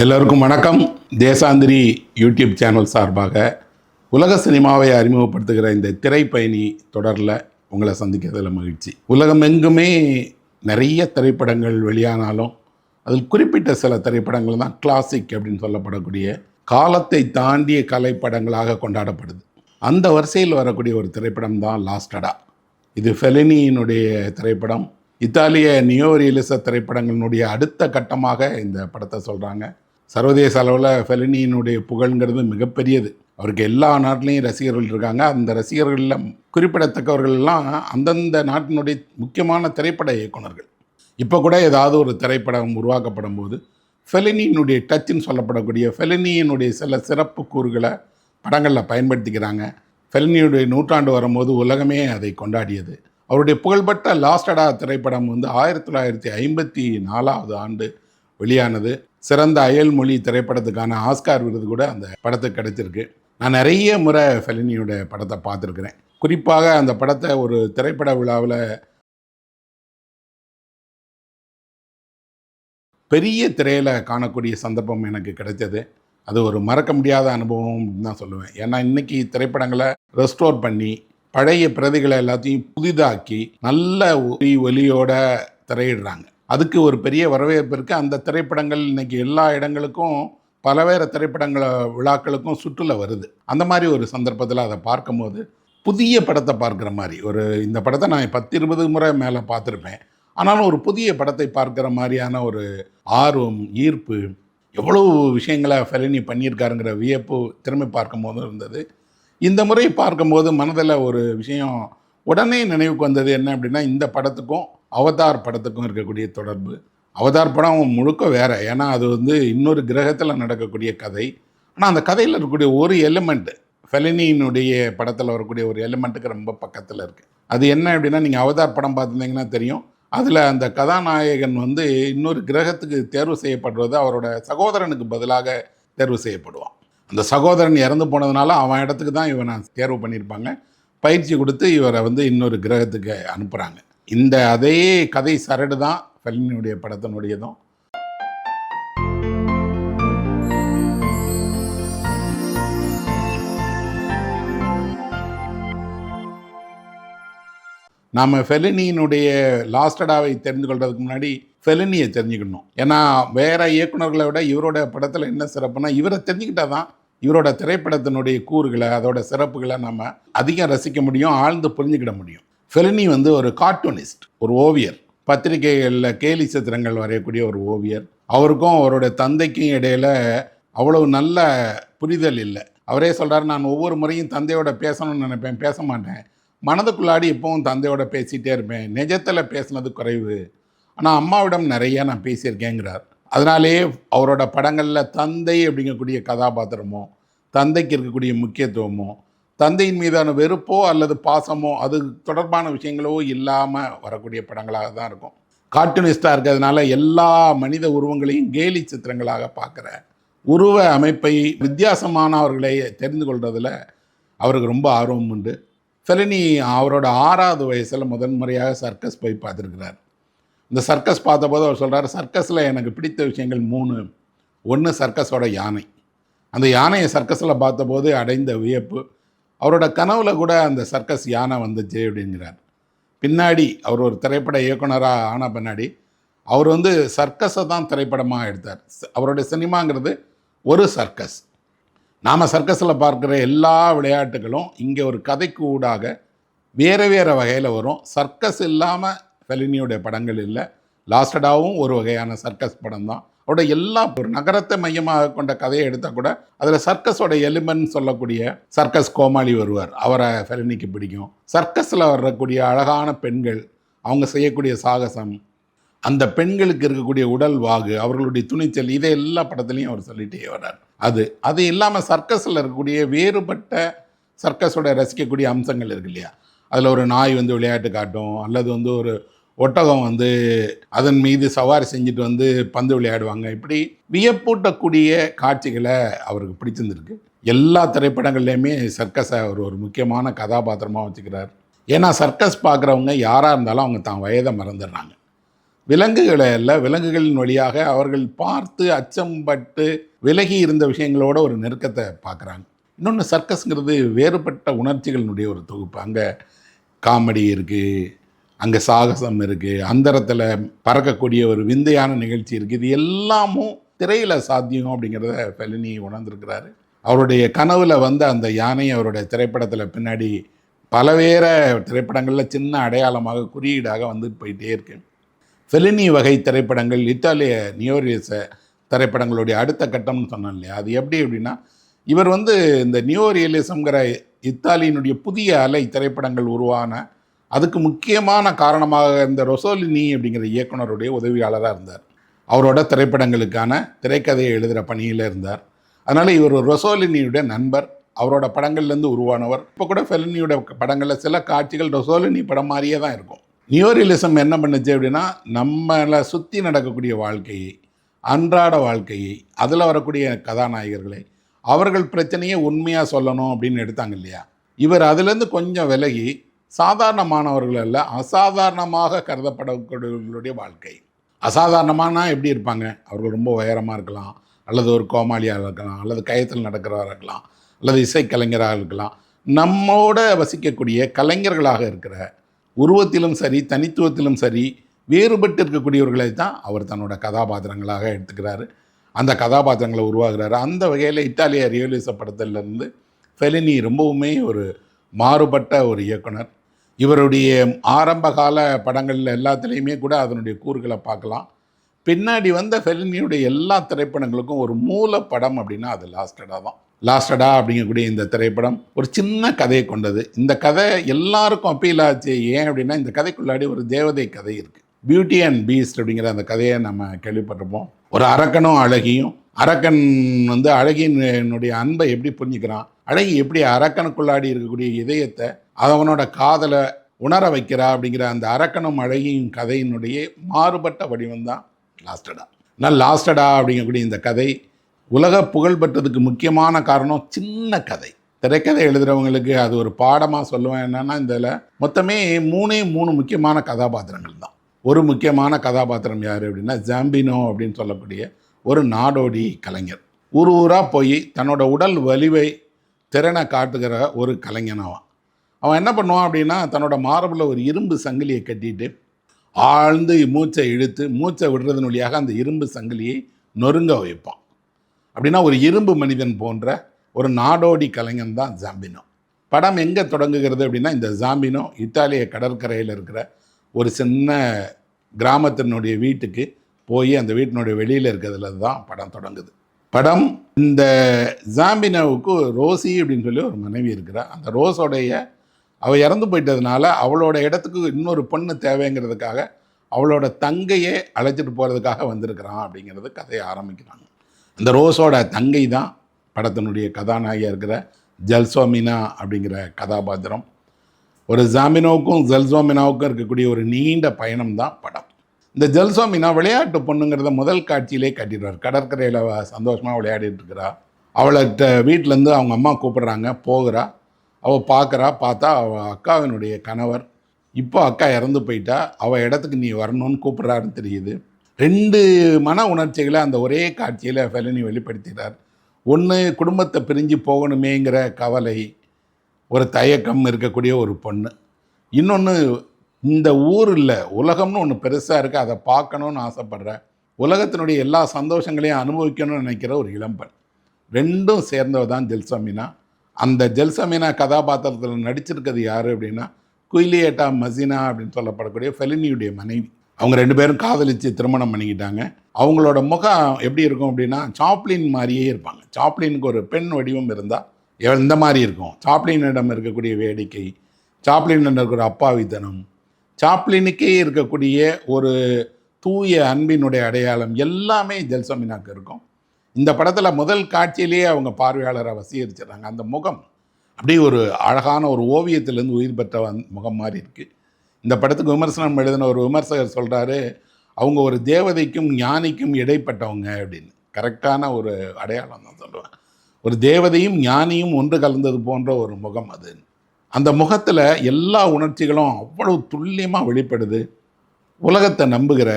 எல்லோருக்கும் வணக்கம். தேசாந்திரி YouTube channel சார்பாக உலக சினிமாவை அறிமுகப்படுத்துகிற இந்த திரைப்பயணி தொடரில் உங்களை சந்திக்கிறதுல மகிழ்ச்சி. உலகம் எங்குமே நிறைய திரைப்படங்கள் வெளியானாலும் அதில் குறிப்பிட்ட சில திரைப்படங்கள் தான் கிளாசிக் அப்படின்னு சொல்லப்படக்கூடிய காலத்தை தாண்டிய கலைப்படங்களாக கொண்டாடப்படுது. அந்த வரிசையில் வரக்கூடிய ஒரு திரைப்படம் தான் லாஸ்டடா. இது ஃபெலினியினுடைய திரைப்படம். இத்தாலிய நியோ ரியலிச திரைப்படங்களினுடைய அடுத்த கட்டமாக இந்த படத்தை சொல்கிறாங்க. சர்வதேச அளவில் ஃபெலினியினுடைய புகழ்ங்கிறது மிகப்பெரியது. அவருக்கு எல்லா நாட்டிலையும் ரசிகர்கள் இருக்காங்க. அந்த ரசிகர்களில் குறிப்பிடத்தக்கவர்கள்லாம் அந்தந்த நாட்டினுடைய முக்கியமான திரைப்பட இயக்குநர்கள். இப்போ கூட ஏதாவது ஒரு திரைப்படம் உருவாக்கப்படும் போது ஃபெலினியினுடைய டச்சுன்னு சொல்லப்படக்கூடிய ஃபெலினியினுடைய சில சிறப்பு கூறுகளை படங்களில் பயன்படுத்திக்கிறாங்க. ஃபெலினியுடைய நூற்றாண்டு வரும்போது உலகமே அதை கொண்டாடியது. அவருடைய புகழ்பெற்ற லாஸ்டடா திரைப்படம் 1954 ஆண்டு வெளியானது. சிறந்த அயல்மொழி திரைப்படத்துக்கான ஆஸ்கார் விருது கூட அந்த படத்துக்கு கிடைச்சிருக்கு. நான் நிறைய முறை ஃபெலினியோட படத்தை பார்த்துருக்குறேன். குறிப்பாக அந்த படத்தை ஒரு திரைப்பட விழாவில் பெரிய திரையில் காணக்கூடிய சந்தர்ப்பம் எனக்கு கிடைச்சது. அது ஒரு மறக்க முடியாத அனுபவம் தான் சொல்லுவேன். ஏன்னா இன்றைக்கி திரைப்படங்களை ரெஸ்டோர் பண்ணி பழைய பிரதிகளை எல்லாத்தையும் புதிதாக்கி நல்ல ஒலியோட திரையிடுறாங்க. அதுக்கு ஒரு பெரிய வரவேற்பு இருக்குது. அந்த திரைப்படங்கள் இன்றைக்கி எல்லா இடங்களுக்கும் பலவேறு திரைப்படங்கள விழாக்களுக்கும் சுற்றுல வருது. அந்த மாதிரி ஒரு சந்தர்ப்பத்தில் அதை பார்க்கும்போது புதிய படத்தை பார்க்குற மாதிரி இந்த படத்தை நான் 10-20 முறை மேலே பார்த்துருப்பேன். ஆனாலும் ஒரு புதிய படத்தை பார்க்குற மாதிரியான ஒரு ஆர்வம், ஈர்ப்பு, எவ்வளோ விஷயங்களை ஃபெலினி பண்ணியிருக்காருங்கிற வியப்பு திரும்பி பார்க்கும்போது இருந்தது. இந்த முறை பார்க்கும்போது மனதில் ஒரு விஷயம் உடனே நினைவுக்கு வந்தது. என்ன அப்படின்னா, இந்த படத்துக்கும் அவதார் படத்துக்கும் இருக்கக்கூடிய தொடர்பு. அவதார் படம் முழுக்க வேறு. ஏன்னா அது இன்னொரு கிரகத்தில் நடக்கக்கூடிய கதை. ஆனால் அந்த கதையில் இருக்கக்கூடிய ஒரு எலிமெண்ட் ஃபெலினியினுடைய படத்தில் வரக்கூடிய ஒரு எலிமெண்ட்டுக்கு ரொம்ப பக்கத்தில் இருக்குது. அது என்ன அப்படின்னா, நீங்கள் அவதார் படம் பார்த்துருந்தீங்கன்னா தெரியும். அதில் அந்த கதாநாயகன் இன்னொரு கிரகத்துக்கு தேர்வு செய்யப்படுவது அவரோட சகோதரனுக்கு பதிலாக தேர்வு செய்யப்படுவான். அந்த சகோதரன் இறந்து போனதுனால அவன் இடத்துக்கு தான் இவனை தேர்வு பண்ணியிருப்பாங்க. பயிற்சி கொடுத்து இவரை இன்னொரு கிரகத்துக்கு அனுப்புகிறாங்க. அதே கதை சரடு தான் ஃபெலினியுடைய படத்தினுடையதும். நாம் ஃபெலினியினுடைய லாஸ்டடாவை தெரிந்து கொள்றதுக்கு முன்னாடி ஃபெலினியை தெரிஞ்சுக்கணும். ஏன்னா வேறு இயக்குநர்களை விட இவரோட படத்தில் என்ன சிறப்புனா, இவரை தெரிஞ்சுக்கிட்டால் தான் இவரோட திரைப்படத்தினுடைய கூறுகளை, அதோட சிறப்புகளை நம்ம அதிகம் ரசிக்க முடியும், ஆழ்ந்து புரிஞ்சுக்கிட முடியும். ஃபெலினி ஒரு கார்ட்டூனிஸ்ட், ஒரு ஓவியர், பத்திரிகைகளில் கேலி சித்திரங்கள் வரையக்கூடிய ஒரு ஓவியர். அவருக்கும் அவரோட தந்தைக்கும் இடையில் அவ்வளவு நல்ல புரிதல் இல்லை. அவரே சொல்கிறார், நான் ஒவ்வொரு முறையும் தந்தையோட பேசணும்னு நினைப்பேன், பேச மாட்டேன். மனதுக்குள்ளாடி எப்பவும் தந்தையோட பேசிகிட்டே இருப்பேன். நிஜத்தில் பேசினது குறைவு, ஆனால் அம்மாவிடம் நிறைய நான் பேசியிருக்கேங்கிறார். அதனாலே அவரோட படங்களில் தந்தை அப்படிங்கக்கூடிய கதாபாத்திரமோ, தந்தைக்கு இருக்கக்கூடிய முக்கியத்துவமோ, தந்தையின் மீதான வெறுப்போ அல்லது பாசமோ அது தொடர்பான விஷயங்களோ இல்லாமல் வரக்கூடிய படங்களாக தான் இருக்கும். கார்ட்டூனிஸ்டாக இருக்கிறதுனால எல்லா மனித உருவங்களையும் கேலி சித்திரங்களாக பார்க்குற உருவ அமைப்பை, வித்தியாசமானவர்களை தெரிந்து கொள்வதில் அவருக்கு ரொம்ப ஆர்வம் உண்டு. ஃபெலினி அவரோட 6வது வயசில் முதன்முறையாக சர்க்கஸ் போய் பார்த்துருக்கிறார். இந்த சர்க்கஸ் பார்த்தபோது அவர் சொல்கிறார், சர்க்கஸில் எனக்கு பிடித்த விஷயங்கள் 3. 1 சர்க்கஸோட யானை. அந்த யானையை சர்க்கஸில் பார்த்தபோது அடைந்த வியப்பு. அவரோட கனவுல கூட அந்த சர்க்கஸ் யானை வந்துச்சு அப்படிங்கிறார். பின்னாடி அவர் ஒரு திரைப்பட இயக்குனராக ஆன பின்னாடி அவர் சர்க்கஸை தான் திரைப்படமாக எடுத்தார். அவருடைய சினிமாங்கிறது ஒரு சர்க்கஸ். நாம் சர்க்கஸில் பார்க்குற எல்லா விளையாட்டுகளும் இங்கே ஒரு கதைக்கு ஊடாக வேறு வேறு வகையில் வரும். சர்க்கஸ் இல்லாமல் ஃபெலினியோடைய படங்கள் இல்லை. லாஸ்டடாவும் ஒரு வகையான சர்க்கஸ் படம் தான். அவரோட எல்லா ஒரு நகரத்தை மையமாக கொண்ட கதையை எடுத்தால் கூட அதில் சர்க்கஸோட எலிமெண்ட் சொல்லக்கூடிய சர்க்கஸ் கோமாளி வருவார். அவரை ஃபெலினிக்கு பிடிக்கும். சர்க்கஸில் வரக்கூடிய அழகான பெண்கள், அவங்க செய்யக்கூடிய சாகசம், அந்த பெண்களுக்கு இருக்கக்கூடிய உடல் வாகு, அவர்களுடைய துணிச்சல், இதை எல்லா படத்துலையும் அவர் சொல்லிகிட்டே வர்றார். அது இல்லாமல் சர்க்கஸில் இருக்கக்கூடிய வேறுபட்ட சர்க்கஸோட ரசிக்கக்கூடிய அம்சங்கள் இருக்கு இல்லையா. அதில் ஒரு நாய் விளையாட்டு காட்டும், அல்லது ஒரு ஒட்டகம் அதன் மீது சவாரி செஞ்சுட்டு பந்து விளையாடுவாங்க. இப்படி வியப்பூட்டக்கூடிய காட்சிகளை அவருக்கு பிடிச்சிருந்துருக்கு. எல்லா திரைப்படங்கள்லையுமே சர்க்கஸை ஒரு முக்கியமான கதாபாத்திரமாக வச்சுக்கிறார். ஏன்னா சர்க்கஸ் பார்க்குறவங்க யாராக இருந்தாலும் அவங்க தான் வயதை மறந்துடுறாங்க. விலங்குகளை அல்ல, விலங்குகளின் வழியாக அவர்கள் பார்த்து அச்சம் பட்டு விலகி இருந்த விஷயங்களோட ஒரு நெருக்கத்தை பார்க்குறாங்க. இன்னொன்று, சர்க்கஸ்ங்கிறது வேறுபட்ட உணர்ச்சிகளினுடைய ஒரு தொகுப்பு. அங்கே காமெடி இருக்குது, அங்கே சாகசம் இருக்குது, அந்தரத்தில் பறக்கக்கூடிய ஒரு விந்தையான நிகழ்ச்சி இருக்குது. இது எல்லாமும் திரையில் சாத்தியம் அப்படிங்கிறத ஃபெலினி உணர்ந்திருக்கிறாரு. அவருடைய கனவில் வந்த அந்த யானை அவருடைய திரைப்படத்தில் பின்னாடி பலவேற திரைப்படங்களில் சின்ன அடையாளமாக குறியீடாக வந்துட்டு போயிட்டே இருக்கு. ஃபெலினி வகை திரைப்படங்கள், இத்தாலிய நியோரியஸ திரைப்படங்களுடைய அடுத்த கட்டம்னு சொன்னோம் இல்லையா, அது எப்படி அப்படின்னா, இவர் இந்த நியோ ரியலிசம்ங்கிற இத்தாலியினுடைய புதிய அலை திரைப்படங்கள் உருவான அதுக்கு முக்கியமான காரணமாக இந்த ரொசோலினி அப்படிங்கிற இயக்குனருடைய உதவியாளராக இருந்தார். அவரோட திரைப்படங்களுக்கான திரைக்கதையை எழுதுகிற பணியில் இருந்தார். அதனால் இவர் ரொசோலினியுடைய நண்பர், அவரோட படங்கள்லேருந்து உருவானவர். இப்போ கூட ஃபெலினியோட படங்களில் சில காட்சிகள் ரொசோலினி படம் மாதிரியே தான் இருக்கும். நியோ ரியலிசம் என்ன பண்ணுச்சு அப்படின்னா, நம்மளை சுற்றி நடக்கக்கூடிய வாழ்க்கையை, அன்றாட வாழ்க்கையை, அதில் வரக்கூடிய கதாநாயகர்களை, அவர்கள் பிரச்சனையை உண்மையாக சொல்லணும் அப்படின்னு எடுத்தாங்க இல்லையா. இவர் அதுலேருந்து கொஞ்சம் விலகி சாதாரணமானவர்கள் அல்ல, அசாதாரணமாக கருதப்படக்கூடியவர்களுடைய வாழ்க்கை. அசாதாரணமானா எப்படி இருப்பாங்க? அவர்கள் ரொம்ப உயரமாக இருக்கலாம், அல்லது ஒரு கோமாளியாக இருக்கலாம், அல்லது கயத்தில் நடக்கிறவராக இருக்கலாம், அல்லது இசைக்கலைஞராக இருக்கலாம். நம்மோட வசிக்கக்கூடிய கலைஞர்களாக இருக்கிற, உருவத்திலும் சரி தனித்துவத்திலும் சரி வேறுபட்டு இருக்கக்கூடியவர்களை தான் அவர் தன்னோட கதாபாத்திரங்களாக எடுத்துக்கிறாரு. அந்த கதாபாத்திரங்களை உருவாகிறாரு. அந்த வகையில் இத்தாலிய ரியலிச படத்திலிருந்து ஃபெலினி ரொம்பவுமே ஒரு மாறுபட்ட ஒரு இயக்குனர். இவருடைய ஆரம்ப கால படங்களில் எல்லாத்துலேயுமே கூட அதனுடைய கூறுகளை பார்க்கலாம். பின்னாடி வந்த ஃபெலினியுடைய எல்லா திரைப்படங்களுக்கும் ஒரு மூல படம் அப்படின்னா அது லாஸ்டடா தான். லாஸ்டடா அப்படிங்கக்கூடிய இந்த திரைப்படம் ஒரு சின்ன கதையை கொண்டது. இந்த கதை எல்லாருக்கும் அப்பீல் ஆச்சு. ஏன் அப்படின்னா, இந்த கதைக்குள்ளாடி ஒரு தேவதை கதை இருக்குது. பியூட்டி அண்ட் பீஸ்ட் அப்படிங்கிற அந்த கதையை நம்ம கேள்விப்பட்டிருப்போம். ஒரு அரக்கனும் அழகியும், அரக்கன் அழகியினுடைய அன்பை எப்படி புரிஞ்சுக்கிறான், அழகி எப்படி அரக்கனுக்குள்ளாடி இருக்கக்கூடிய இதயத்தை அவனோட காதலை உணர வைக்கிறா அப்படிங்கிற அந்த அரக்கனும் அழகியும் கதையினுடைய மாறுபட்ட வடிவம் தான் லாஸ்டடா. ஆனால் லாஸ்டடா அப்படிங்கக்கூடிய இந்த கதை உலக புகழ் பெற்றதுக்கு முக்கியமான காரணம் சின்ன கதை. திரைக்கதை எழுதுகிறவங்களுக்கு அது ஒரு பாடமாக சொல்லுவேன். என்னென்னா, இதில் மொத்தமே மூணு முக்கியமான கதாபாத்திரங்கள் தான். ஒரு முக்கியமான கதாபாத்திரம் யார் அப்படின்னா, ஜாம்பினோ அப்படின்னு சொல்லக்கூடிய ஒரு நாடோடி கலைஞர். ஊராக போய் தன்னோட உடல் வலிவை திறனை காட்டுகிற ஒரு கலைஞனவன். அவன் என்ன பண்ணுவான் அப்படின்னா, தன்னோட மார்பில் ஒரு இரும்பு சங்கிலியை கட்டிட்டு ஆழ்ந்து மூச்சை இழுத்து மூச்சை விடுறதன் வழியாக அந்த இரும்பு சங்கிலியை நொறுங்க வைப்பான். அப்படின்னா ஒரு இரும்பு மனிதன் போன்ற ஒரு நாடோடி கலைஞன் தான் ஜாம்பினோ. படம் எங்கே தொடங்குகிறது அப்படின்னா, இந்த ஜாம்பினோ இத்தாலிய கடற்கரையில் இருக்கிற ஒரு சின்ன கிராமத்தினுடைய வீட்டுக்கு போய் அந்த வீட்டினுடைய வெளியில் இருக்கிறதுல தான் படம் தொடங்குது. படம் இந்த ஜாம்பினோவுக்கு ரோசி அப்படின்னு சொல்லி ஒரு மனைவி இருக்கிறா. அந்த ரோஸோடைய அவள் இறந்து போயிட்டதுனால அவளோட இடத்துக்கு இன்னொரு பொண்ணு தேவைங்கிறதுக்காக அவளோட தங்கையே அழைச்சிட்டு போகிறதுக்காக வந்திருக்கிறான் அப்படிங்கிறது கதையை ஆரம்பிக்கிறாங்க. இந்த ரோஸோட தங்கை தான் படத்தினுடைய கதாநாயகியாக இருக்கிற ஜெல்சோமினா அப்படிங்கிற கதாபாத்திரம். ஒரு ஜாம்பினோவுக்கும் ஜெல்சோமினாவுக்கும் இருக்கக்கூடிய ஒரு நீண்ட பயணம் தான் படம். இந்த ஜெல்சோமினா விளையாட்டு பொண்ணுங்கிறத முதல் காட்சியிலே காட்டிடுவார். கடற்கரையில் சந்தோஷமாக விளையாடிட்டு இருக்கிறா. அவள்கிட்ட வீட்டிலேருந்து அவங்க அம்மா கூப்பிட்றாங்க, போகிறா. அவள் பார்த்தா அவள் அக்காவினுடைய கணவர், இப்போ அக்கா இறந்து போயிட்டா, அவள் இடத்துக்கு நீ வரணும்னு கூப்பிட்றாருன்னு தெரியுது. 2 மன உணர்ச்சிகளை அந்த ஒரே காட்சியில் ஃபெலினி வெளிப்படுத்தினார். ஒன்று, குடும்பத்தை பிரிஞ்சு போகணுமேங்கிற கவலை, ஒரு தயக்கம் இருக்கக்கூடிய ஒரு பொண்ணு. இன்னொன்று, இந்த ஊரில் உலகம்னு ஒன்று பெருசாக இருக்குது, அதை பார்க்கணுன்னு ஆசைப்படுற, உலகத்தினுடைய எல்லா சந்தோஷங்களையும் அனுபவிக்கணும்னு நினைக்கிற ஒரு இளம்பெண். 2ம் சேர்ந்தவ தான் ஜெல்சோமினா. அந்த ஜெல்சோமினா கதாபாத்திரத்தில் நடிச்சிருக்கிறது யார் அப்படின்னா, குயிலியேட்டா மசினா அப்படின்னு சொல்லப்படக்கூடிய ஃபெலினியுடைய மனைவி. அவங்க 2 பேரும் காதலித்து திருமணம் பண்ணிக்கிட்டாங்க. அவங்களோட முகம் எப்படி இருக்கும் அப்படின்னா, சாப்ளின் மாதிரியே இருப்பாங்க. சாப்ளினுக்கு ஒரு பெண் வடிவம் இருந்தால் எந்த மாதிரி இருக்கும்? சாப்ளினிடம் இருக்கக்கூடிய வேடிக்கை, சாப்ளினிடம் இருக்கிற அப்பாவித்தனம், சாப்ளினுக்கே இருக்கக்கூடிய ஒரு தூய அன்பினுடைய அடையாளம் எல்லாமே ஜெல்சோமினாக்கு இருக்கும். இந்த படத்தில் முதல் காட்சியிலேயே அவங்க பார்வையாளரை வசீகரிச்சிடறாங்க. அந்த முகம் அப்படியே ஒரு அழகான ஒரு ஓவியத்திலேருந்து உயிர் பெற்ற முகம் மாதிரி இருக்குது. இந்த படத்துக்கு விமர்சனம் எழுதின ஒரு விமர்சகர் சொல்கிறாரு, அவங்க ஒரு தேவதைக்கும் ஞானிக்கும் இடைப்பட்டவங்க அப்படின்னு. கரெக்டான ஒரு அடையாளம் தான் சொல்லுவேன். ஒரு தேவதையும் ஞானியும் ஒன்று கலந்தது போன்ற ஒரு முகம் அது. அந்த முகத்தில் எல்லா உணர்ச்சிகளும் அவ்வளவு துல்லியமாக வெளிப்படுது. உலகத்தை நம்புகிற,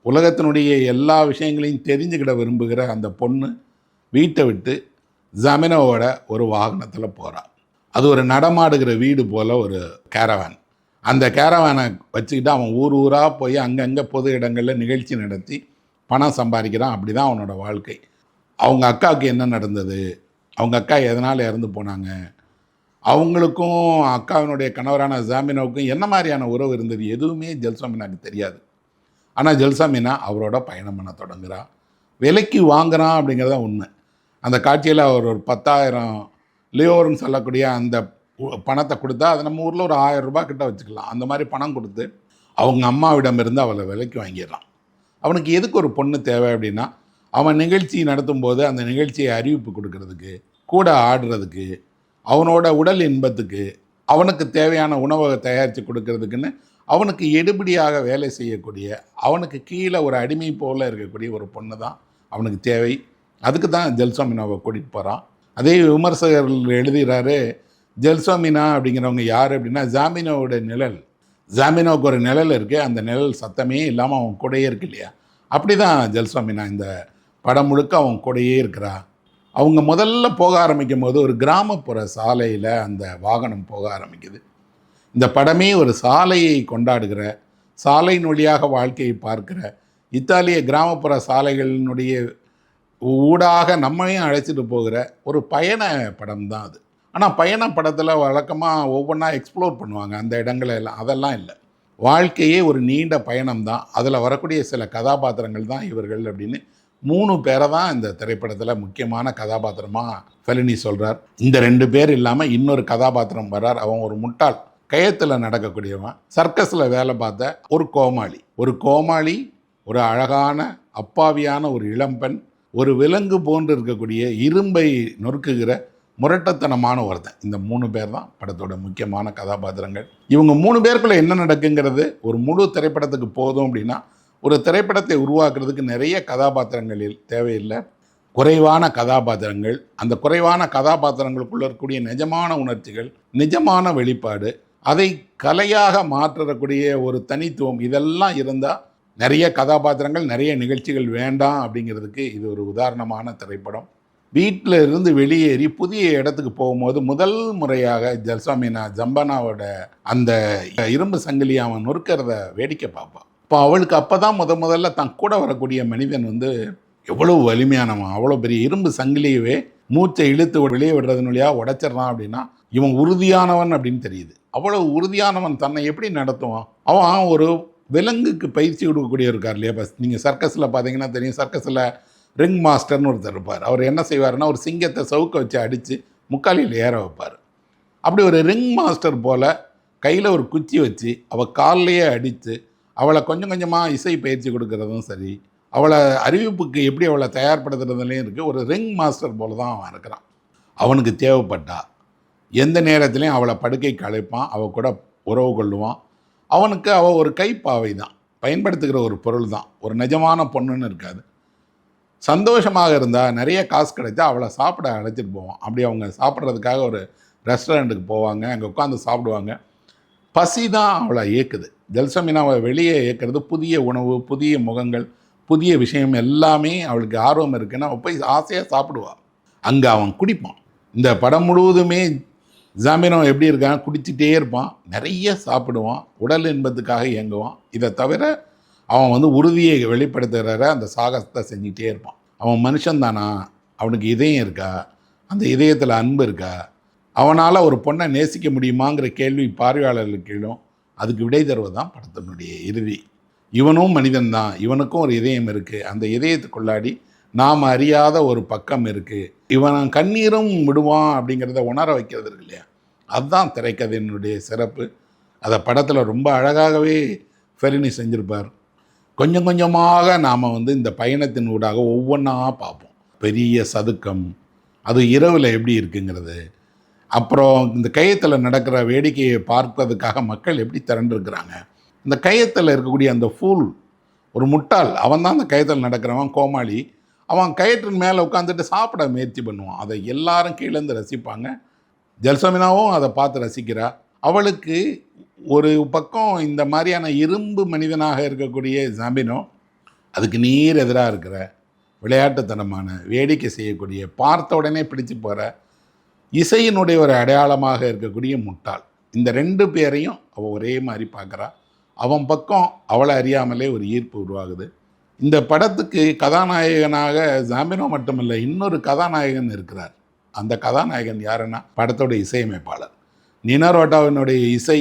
உலகத்தினுடைய எல்லா விஷயங்களையும் தெரிஞ்சுக்கிட விரும்புகிற அந்த பொண்ணு வீட்டை விட்டு ஜமீனோவோட ஒரு வாகனத்தில் போகிறாள். அது ஒரு நடமாடுகிற வீடு போல் ஒரு கேரவேன். அந்த கேரவேனை வச்சுக்கிட்டு அவன் ஊர் ஊராக போய் அங்கங்கே பொது இடங்களில் நிகழ்ச்சி நடத்தி பணம் சம்பாதிக்கிறான். அப்படி தான் அவனோட வாழ்க்கை. அவங்க அக்காவுக்கு என்ன நடந்தது, அவங்க அக்கா எதனால் இறந்து போனாங்க, அவங்களுக்கும் அக்காவினுடைய கணவரான ஜாமினோவுக்கும் என்ன மாதிரியான உறவு இருந்தது, எதுவுமே ஜெல்சோமினாக்கு தெரியாது. ஆனால் ஜெல்சோமினா அவரோட பயணம் பண்ண தொடங்குறா. விலைக்கு வாங்குறான் அப்படிங்கிறத உண்மை. அந்த காட்சியில் அவர் ஒரு 10,000 லியோர்னு சொல்லக்கூடிய அந்த பணத்தை கொடுத்தா அது நம்ம ஊரில் ஒரு 1000 ரூபாய் கிட்ட வச்சுக்கலாம். அந்த மாதிரி பணம் கொடுத்து அவங்க அம்மாவிடமிருந்து அவளை விலைக்கு வாங்கிடலாம். அவனுக்கு எதுக்கு ஒரு பொண்ணு தேவை அப்படின்னா, அவன் நிகழ்ச்சி நடத்தும் போது அந்த நிகழ்ச்சியை அறிவிப்பு கொடுக்கறதுக்கு, கூட ஆடுறதுக்கு, அவனோட உடல் இன்பத்துக்கு, அவனுக்கு தேவையான உணவை தயாரித்து கொடுக்கறதுக்குன்னு அவனுக்கு எடுபடியாக வேலை செய்யக்கூடிய, அவனுக்கு கீழே ஒரு அடிமை போல் இருக்கக்கூடிய ஒரு பொண்ணு தான் அவனுக்கு தேவை. அதுக்கு தான் ஜெல்சோமினாவை கூட்டிகிட்டு போகிறான். அதே விமர்சகர்கள் எழுதுகிறாரு, ஜெல்சோமினா அப்படிங்கிறவங்க யார் அப்படின்னா ஜாமினோவோட நிழல். ஜாமினோவுக்கு ஒரு நிழல் இருக்குது, அந்த நிழல் சத்தமே இல்லாமல் அவன் கூடையே இருக்கு இல்லையா, அப்படி தான் ஜெல்சோமினா இந்த படம் முழுக்க அவன் கூடையே இருக்கிறா. அவங்க முதல்ல போக ஆரம்பிக்கும் போது ஒரு கிராமப்புற சாலையில் அந்த வாகனம் போக ஆரம்பிக்குது. இந்த படமே ஒரு சாலையை கொண்டாடுகிற, சாலையின் வழியாக வாழ்க்கையை பார்க்கிற, இத்தாலிய கிராமப்புற சாலைகளினுடைய ஊடாக நம்மையும் அழைச்சிட்டு போகிற ஒரு பயண படம் தான் அது. ஆனால் பயண படத்தில் வழக்கமாக ஒவ்வொன்றா எக்ஸ்ப்ளோர் பண்ணுவாங்க அந்த இடங்களை எல்லாம். அதெல்லாம் இல்லை, வாழ்க்கையே ஒரு நீண்ட பயணம் தான். அதில் வரக்கூடிய சில கதாபாத்திரங்கள் தான் இவர்கள் அப்படின்னு 3 பேரை தான் இந்த திரைப்படத்தில் முக்கியமான கதாபாத்திரமாக ஃபெலினி சொல்கிறார். இந்த 2 பேர் இல்லாமல் இன்னொரு கதாபாத்திரம் வர்றார். அவன் ஒரு முட்டாள், கயத்தில் நடக்கக்கூடியவன், சர்க்கஸில் வேலை பார்த்த ஒரு கோமாளி, ஒரு அழகான அப்பாவியான ஒரு இளம்பெண், ஒரு விலங்கு போன்று இருக்கக்கூடிய இரும்பை நொறுக்குகிற முரட்டத்தனமான ஒருத்தன். இந்த 3 பேர் தான் படத்தோட முக்கியமான கதாபாத்திரங்கள். இவங்க 3 பேருக்குள்ளே என்ன நடக்குங்கிறது ஒரு முழு திரைப்படத்துக்கு போதும் அப்படின்னா, ஒரு திரைப்படத்தை உருவாக்குறதுக்கு நிறைய கதாபாத்திரங்களில் தேவையில்லை, குறைவான கதாபாத்திரங்கள், அந்த குறைவான கதாபாத்திரங்களுக்குள்ள இருக்கக்கூடிய நிஜமான உணர்ச்சிகள், நிஜமான வெளிப்பாடு, அதை கலையாக மாற்றக்கூடிய ஒரு தனித்துவம், இதெல்லாம் இருந்தால் நிறைய கதாபாத்திரங்கள், நிறைய நிகழ்ச்சிகள் வேண்டாம் அப்படிங்கிறதுக்கு இது ஒரு உதாரணமான திரைப்படம். வீட்டில் இருந்து வெளியேறி புதிய இடத்துக்கு போகும்போது முதல் முறையாக ஜெல்சோமினா ஜம்பனாவோட அந்த இரும்பு சங்கிலி அவன் நொறுக்கிறத வேடிக்கை பார்ப்பான். இப்போ அவளுக்கு அப்போ தான் முதல்ல தான் கூட வரக்கூடிய மனிதன் எவ்வளோ வலிமையானவன், அவ்வளோ பெரிய இரும்பு சங்கிலியவே மூச்சை இழுத்து வெளியே விடுறதன் வழியாக உடைச்சிட்றான் அப்படின்னா இவன் உறுதியானவன் அப்படின்னு தெரியுது. அவ்வளோ உறுதியானவன் தன்னை எப்படி நடத்துவான்? அவன் ஒரு விலங்குக்கு பயிற்சி கொடுக்கக்கூடிய இருக்கார் இல்லையா. பஸ் நீங்கள் சர்க்கஸில் பார்த்தீங்கன்னா தெரியும், சர்க்கஸில் ரிங் மாஸ்டர்னு ஒருத்தர் இருப்பார். அவர் என்ன செய்வார்னா, ஒரு சிங்கத்தை சவுக்க வச்சு அடித்து முக்காலியில் ஏற வைப்பார். அப்படி ஒரு ரிங் மாஸ்டர் போல் கையில் ஒரு குச்சி வச்சு அவள் கால்லையே அடித்து அவளை கொஞ்சம் கொஞ்சமாக இசை பயிற்சி கொடுக்கறதும் சரி, அவளை அறிவிப்புக்கு எப்படி அவளை தயார்படுத்துறதுலேயும் இருக்குது. ஒரு ரிங் மாஸ்டர் போல் தான் அவன் இருக்கிறான். அவனுக்கு தேவைப்பட்டா எந்த நேரத்துலையும் அவளை படுக்கைக்கு அழைப்பான், அவள் கூட உறவு கொள்ளுவான். அவனுக்கு அவள் ஒரு கைப்பாவை தான், பயன்படுத்துகிற ஒரு பொருள் தான், ஒரு நிஜமான பொண்ணுன்னு இருக்காது. சந்தோஷமாக இருந்தால் நிறைய காசு கிடைச்சா அவளை சாப்பிட அழைச்சிட்டு போவான். அப்படி அவங்க சாப்பிட்றதுக்காக ஒரு ரெஸ்டாரண்ட்டுக்கு போவாங்க, அங்கே உட்காந்து சாப்பிடுவாங்க. பசி தான் அவளை இயக்குது. ஜெல்சோமினாவை வெளியே இயக்கிறது புதிய உணவு, புதிய முகங்கள், புதிய விஷயம் எல்லாமே அவளுக்கு ஆர்வம் இருக்குன்னா அவள் போய் ஆசையாக சாப்பிடுவாள். அங்கே அவன் குடிப்பான். இந்த படம் முழுவதுமே ஜாமினோ எப்படி இருக்கான், குடிச்சிட்டே இருப்பான், நிறைய சாப்பிடுவான், உடல் இன்பத்துக்காக இயங்குவான். இதை தவிர அவன் உறுதியை வெளிப்படுத்துகிற அந்த சாகசத்தை செஞ்சுக்கிட்டே இருப்பான். அவன் மனுஷன்தானா, அவனுக்கு இதயம் இருக்கா, அந்த இதயத்தில் அன்பு இருக்கா, அவனால் ஒரு பொண்ணை நேசிக்க முடியுமாங்கிற கேள்வி பார்வையாளர்களுக்கு எழும். அதுக்கு விடை தருவது தான் படத்தினுடைய இறுதி. இவனும் மனிதன்தான், இவனுக்கும் ஒரு இதயம் இருக்குது, அந்த இதயத்துக்குள்ளாடி நாம் அறியாத ஒரு பக்கம் இருக்குது, இவன் கண்ணீரும் விடுவான் அப்படிங்கிறத உணர வைக்கிறது இருக்கு இல்லையா. அதுதான் திரைக்கதையினுடைய சிறப்பு. அதை படத்தில் ரொம்ப அழகாகவே ஃபெலினி செஞ்சுருப்பார். கொஞ்சம் கொஞ்சமாக நாம் இந்த பயணத்தின் ஊடாக ஒவ்வொன்றா பார்ப்போம். பெரிய சதுக்கம், அது இரவில் எப்படி இருக்குங்கிறது, அப்புறம் இந்த கயத்தில் நடக்கிற வேடிக்கையை பார்ப்பதுக்காக மக்கள் எப்படி திரண்டிருக்கிறாங்க. இந்த கயத்தில் இருக்கக்கூடிய அந்த ஃபூல், ஒரு முட்டாள், அவன் தான் அந்த கயத்தில் நடக்கிறவன், கோமாளி. அவன் கயற்றின் மேலே உட்காந்துட்டு சாப்பிட முயற்சி பண்ணுவான். அதை எல்லாரும் கீழேருந்து ரசிப்பாங்க. ஜெல்சோமினாவும் அதை பார்த்து ரசிக்கிறா. அவளுக்கு ஒரு பக்கம் இந்த மாதிரியான இரும்பு மனிதனாக இருக்கக்கூடிய ஜாமினோ, அதுக்கு நீர் எதிராக இருக்கிற விளையாட்டுத்தனமான வேடிக்கை செய்யக்கூடிய பார்த்த உடனே பிடிச்சு போகிற இசையினுடைய ஒரு அடையாளமாக இருக்கக்கூடிய முட்டாள். இந்த 2 பேரையும் அவள் ஒரே மாதிரி பார்க்குறா. அவன் பக்கம் அவளை அறியாமலே ஒரு ஈர்ப்பு உருவாகுது. இந்த படத்துக்கு கதாநாயகனாக ஜாமினோ மட்டுமல்ல, இன்னொரு கதாநாயகன் இருக்கிறார். அந்த கதாநாயகன் யாருன்னா படத்தோட இசையமைப்பாளர். நினோ ரோட்டாவினுடைய இசை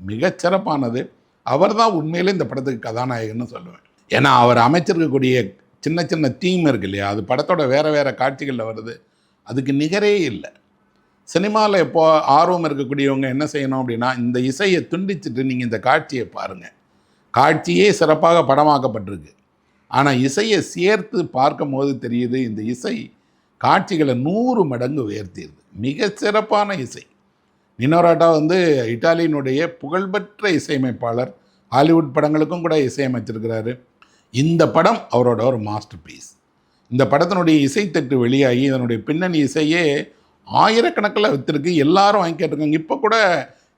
மிகச்சிறப்பானது. அவர் தான் உண்மையிலே இந்த படத்துக்கு கதாநாயகன்னு சொல்லுவேன். ஏன்னா அவர் அமைச்சிருக்கக்கூடிய சின்ன சின்ன தீம் இருக்கு இல்லையா, அது படத்தோட வேறு வேறு காட்சிகளில் வருது. அதுக்கு நிகரே இல்லை. சினிமாவில் எப்போ ஆர்வம் இருக்கக்கூடியவங்க என்ன செய்யணும் அப்படின்னா, இந்த இசையை துண்டிச்சுட்டு நீங்கள் இந்த காட்சியை பாருங்கள். காட்சியே சிறப்பாக படமாக்கப்பட்டிருக்கு. ஆனால் இசையை சேர்த்து பார்க்கும் போது தெரியுது, இந்த இசை காட்சிகளை 100 மடங்கு உயர்த்திடுது. மிக சிறப்பான இசை. நினோ ரோட்டா இட்டாலியினுடைய புகழ்பெற்ற இசையமைப்பாளர். ஹாலிவுட் படங்களுக்கும் கூட இசையமைச்சிருக்கிறாரு. இந்த படம் அவரோட ஒரு மாஸ்டர் பீஸ். இந்த படத்தினுடைய இசைத்தட்டு வெளியாகி இதனுடைய பின்னணி இசையே ஆயிரக்கணக்கில் விற்றுருக்கு. எல்லாரும் வாங்கி கேட்டிருக்காங்க. இப்போ கூட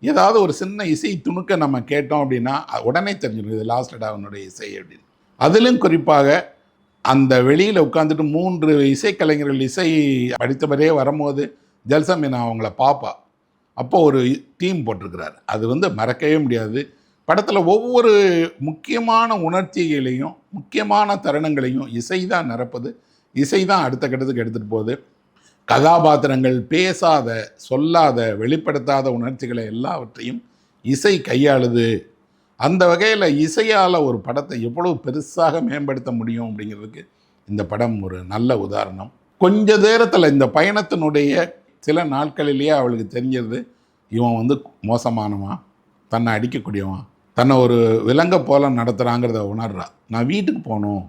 ஏதாவது ஒரு சின்ன இசை துணுக்க நம்ம கேட்டோம் அப்படின்னா உடனே தெரிஞ்சிடும் இது லாஸ்ட் டாவினுடைய இசை அப்படின்னு. அதிலும் குறிப்பாக அந்த வெளியில் உட்காந்துட்டு 3 இசைக்கலைஞர்கள் இசை படித்தவரே வரும்போது ஜல்சமீனா அவங்கள பார்ப்பா. அப்போ ஒரு தீம் போட்டிருக்கிறார். அது மறக்கவே முடியாது. படத்தில் ஒவ்வொரு முக்கியமான உணர்ச்சிகளையும் முக்கியமான தருணங்களையும் இசை தான் நிரப்புது. இசை தான் அடுத்த கட்டத்துக்கு எடுத்துகிட்டு போகுது. கதாபாத்திரங்கள் பேசாத, சொல்லாத, வெளிப்படுத்தாத உணர்ச்சிகளை எல்லாவற்றையும் இசை கையாளுது. அந்த வகையில் இசையால் ஒரு படத்தை எவ்வளோ பெருசாக மேம்படுத்த முடியும் அப்படிங்கிறதுக்கு இந்த படம் ஒரு நல்ல உதாரணம். கொஞ்ச நேரத்தில் இந்த பயணத்தினுடைய சில நாட்களிலேயே அவளுக்கு தெரிஞ்சது, இவன் மோசமானவன், தன்னை அடிக்கக்கூடியவன், தன்னை ஒரு விலங்கை போல நடத்துகிறாங்கிறத உணர்றா. நான் வீட்டுக்கு போகணும்,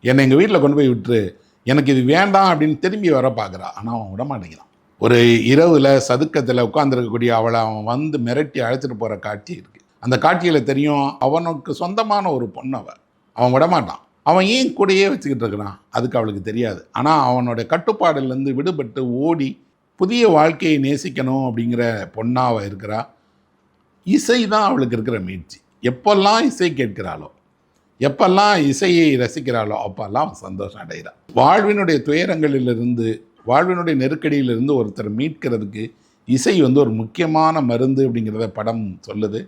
என்னை எங்கள் வீட்டில் கொண்டு போய் விட்டுரு, எனக்கு இது வேண்டாம் அப்படின்னு திரும்பி வர பார்க்குறா. ஆனால் அவன் விட மாட்டேங்கிறான். ஒரு இரவில் சதுக்கத்தில் உட்காந்துருக்கக்கூடிய அவளை அவன் மிரட்டி அழைச்சிட்டு போகிற காட்சி இருக்குது. அந்த காட்சியில் தெரியும் அவனுக்கு சொந்தமான ஒரு பொண்ணு. அவன் விடமாட்டான். அவன் ஏன் கூடையே வச்சுக்கிட்டு இருக்கிறான் அதுக்கு அவளுக்கு தெரியாது. ஆனால் அவனோட கட்டுப்பாடுலேருந்து விடுபட்டு ஓடி புதிய வாழ்க்கையை நேசிக்கணும் அப்படிங்கிற பொண்ணாக இருக்கிறா. இசை தான் அவளுக்கு இருக்கிற முயற்சி. எப்பெல்லாம் இசை கேட்கிறாளோ, எப்பெல்லாம் இசையை ரசிக்கிறாளோ அப்பெல்லாம் சந்தோஷம் அடைகிறாள். வாழ்வினுடைய துயரங்களிலிருந்து, வாழ்வினுடைய நெருக்கடியிலிருந்து ஒருத்தர் மீட்கிறதுக்கு இசை ஒரு முக்கியமான மருந்து அப்படிங்கிறத படம் சொல்லுது.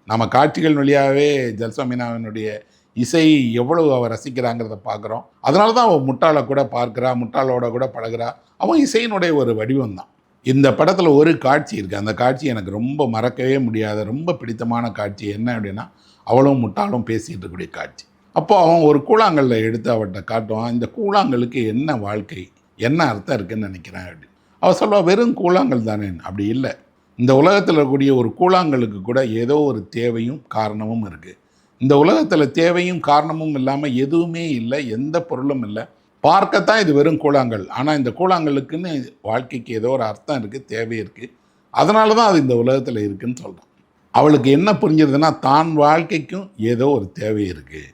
நம்ம காட்சிகள் வழியாகவே ஜல்சமீனாவினுடைய இசை எவ்வளவு அவள் ரசிக்கிறாங்கிறத பார்க்குறோம். அதனால தான் அவள் முட்டாளை கூட பார்க்குறா, முட்டாளோட கூட பழகிறா. அவன் இசையினுடைய ஒரு வடிவம் தான். இந்த படத்தில் ஒரு காட்சி இருக்குது. அந்த காட்சி எனக்கு ரொம்ப மறக்கவே முடியாத ரொம்ப பிடித்தமான காட்சி. என்ன அப்படின்னா, அவளும் முட்டாளும் பேசிகிட்டு இருக்கக்கூடிய காட்சி. அப்போது அவன் ஒரு கூழாங்கல்ல எடுத்து அவட்ட காட்டுவான். இந்த கூழாங்கலுக்கு என்ன வாழ்க்கை, என்ன அர்த்தம் இருக்குதுன்னு நினைக்கிறேன் அப்படின்னு. அவள் சொல்லுவா, வெறும் கூழாங்கல் தானே. அப்படி இல்லை. இந்த உலகத்தில் இருக்கக்கூடிய ஒரு கூழாங்கலுக்கு கூட ஏதோ ஒரு தேவையும் காரணமும் இருக்குது. இந்த உலகத்தில் தேவையும் காரணமும் இல்லாமல் எதுவுமே இல்லை, எந்த பொருளும் இல்லை. பார்க்கத்தான் இது வெறும் கூழாங்கல். ஆனால் இந்த கூழாங்கலுக்குன்னு வாழ்க்கைக்கு ஏதோ ஒரு அர்த்தம் இருக்குது, தேவை இருக்குது. அதனால தான் அது இந்த உலகத்தில் இருக்குதுன்னு சொல்கிறான். அவளுக்கு என்ன புரிஞ்சதுன்னா, தான் வாழ்க்கைக்கும் ஏதோ ஒரு தேவை இருக்குது,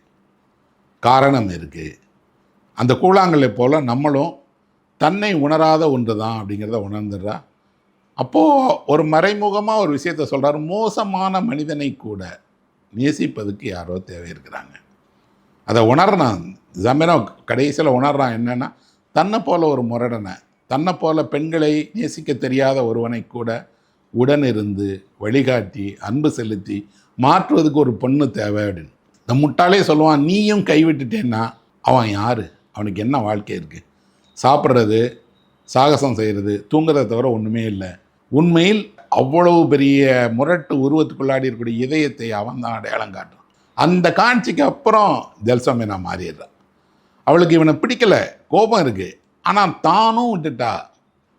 காரணம் இருக்குது. அந்த கூழாங்கலை போல் நம்மளும் தன்னை உணராத ஒன்று தான் அப்படிங்கிறத உணர்ந்துடுறா. அப்போது ஒரு மறைமுகமாக ஒரு விஷயத்த சொல்கிறார். மோசமான மனிதனை கூட நேசிப்பதுக்கு யாரோ தேவை இருக்கிறாங்க. அதை உணர்றான் ஜமீனோ. கடைசியில் உணர்றான் என்னென்னா, தன்னை போல் ஒரு முரடனை, தன்னை போல் பெண்களை நேசிக்க தெரியாத ஒருவனை கூட உடனிருந்து வழிகாட்டி அன்பு செலுத்தி மாற்றுவதுக்கு ஒரு பொண்ணு தேவை அப்படின்னு. இந்த முட்டாளே சொல்லுவான், நீயும் கைவிட்டுட்டேன்னா அவன் யார், அவனுக்கு என்ன வாழ்க்கை இருக்குது? சாப்பிட்றது, சாகசம் செய்கிறது, தூங்குறதை தவிர ஒன்றுமே இல்லை. உண்மையில் அவ்வளவு பெரிய முரட்டு உருவத்துக்குள்ளாடி இருக்கக்கூடிய இதயத்தை அவன் தான் அடையாளம் காட்டுறான். அந்த காட்சிக்கு அப்புறம் ஜல்சமீனா மாறிடுறான். அவளுக்கு இவனை பிடிக்கலை, கோபம் இருக்குது. ஆனால் தானும் விட்டுட்டா,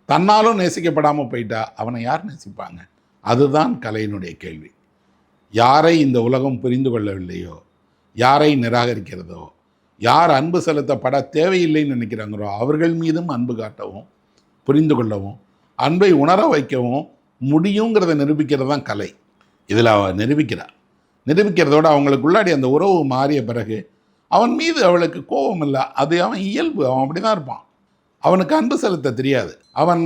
தன்னாலும் நேசிக்கப்படாமல் போயிட்டா. அவனை யார் நேசிப்பாங்க? அதுதான் கலையினுடைய கேள்வி. யாரை இந்த உலகம் புரிந்து கொள்ளவில்லையோ, யாரை நிராகரிக்கிறதோ, யார் அன்பு செலுத்தப்பட தேவையில்லைன்னு நினைக்கிறாங்களோ அவர்கள் மீதும் அன்பு காட்டவும், புரிந்து கொள்ளவும், அன்பை உணர வைக்கவும் முடியுங்கிறத நிரூபிக்கிறது தான் கலை. இதில் அவள் நிரூபிக்கிறதோடு அவங்களுக்குள்ளாடி அந்த உறவு மாறிய பிறகு அவன் மீது அவளுக்கு கோபம் இல்லை. அது அவன் இயல்பு, அவன் அப்படி தான் இருப்பான். அவனுக்கு அன்பு செலுத்த தெரியாது. அவன்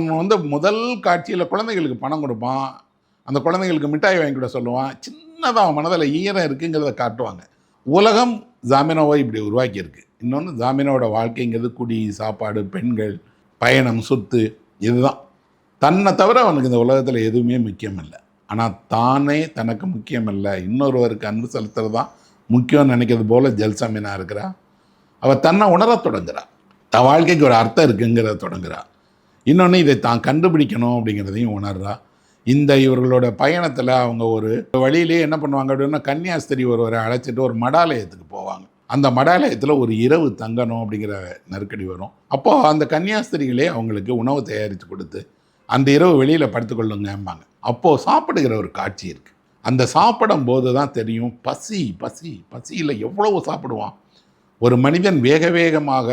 முதல் காட்சியில் குழந்தைகளுக்கு பணம் கொடுப்பான், அந்த குழந்தைகளுக்கு மிட்டாய் வாங்கி கூட சொல்லுவான். சின்னதாக அவன் மனதில் ஈரம் இருக்குங்கிறத காட்டுவாங்க. உலகம் ஜாமினோவை இப்படி உருவாக்கியிருக்கு. இன்னொன்று ஜாமீனோட வாழ்க்கைங்கிறது குடி, சாப்பாடு, பெண்கள், பயணம், சொத்து, இதுதான். தன்னை தவிர அவனுக்கு இந்த உலகத்தில் எதுவுமே முக்கியம் இல்லை. ஆனால் தானே தனக்கு முக்கியம் இல்லை, இன்னொருவருக்கு அன்பு செலுத்துறது தான் முக்கியம்னு நினைக்கிறது போல் ஜல்சாமீனா இருக்கிறா. அவள் தன்னை உணர தொடங்குறா, தன் வாழ்க்கைக்கு ஒரு அர்த்தம் இருக்குங்கிறத தொடங்குறா. இன்னொன்று இதை தான் கண்டுபிடிக்கணும் அப்படிங்கிறதையும் உணர்றா. இந்த இவர்களோட பயணத்தில் அவங்க ஒரு வழியிலே என்ன பண்ணுவாங்க அப்படின்னா, கன்னியாஸ்திரி ஒருவரை அழைச்சிட்டு ஒரு மடாலயத்துக்கு போவாங்க. அந்த மடாலயத்தில் ஒரு இரவு தங்கணும் அப்படிங்கிற நெருக்கடி வரும். அப்போது அந்த கன்னியாஸ்திரிகளே அவங்களுக்கு உணவு தயாரித்து கொடுத்து அந்த இரவு வெளியில் படுத்துக்கொள்ளுங்கம்பாங்க. அப்போது சாப்பிடுகிற ஒரு காட்சி இருக்குது. அந்த சாப்பிடும் போது தான் தெரியும் பசி பசி பசியில் எவ்வளவு சாப்பிடுவான் ஒரு மனிதன். வேக வேகமாக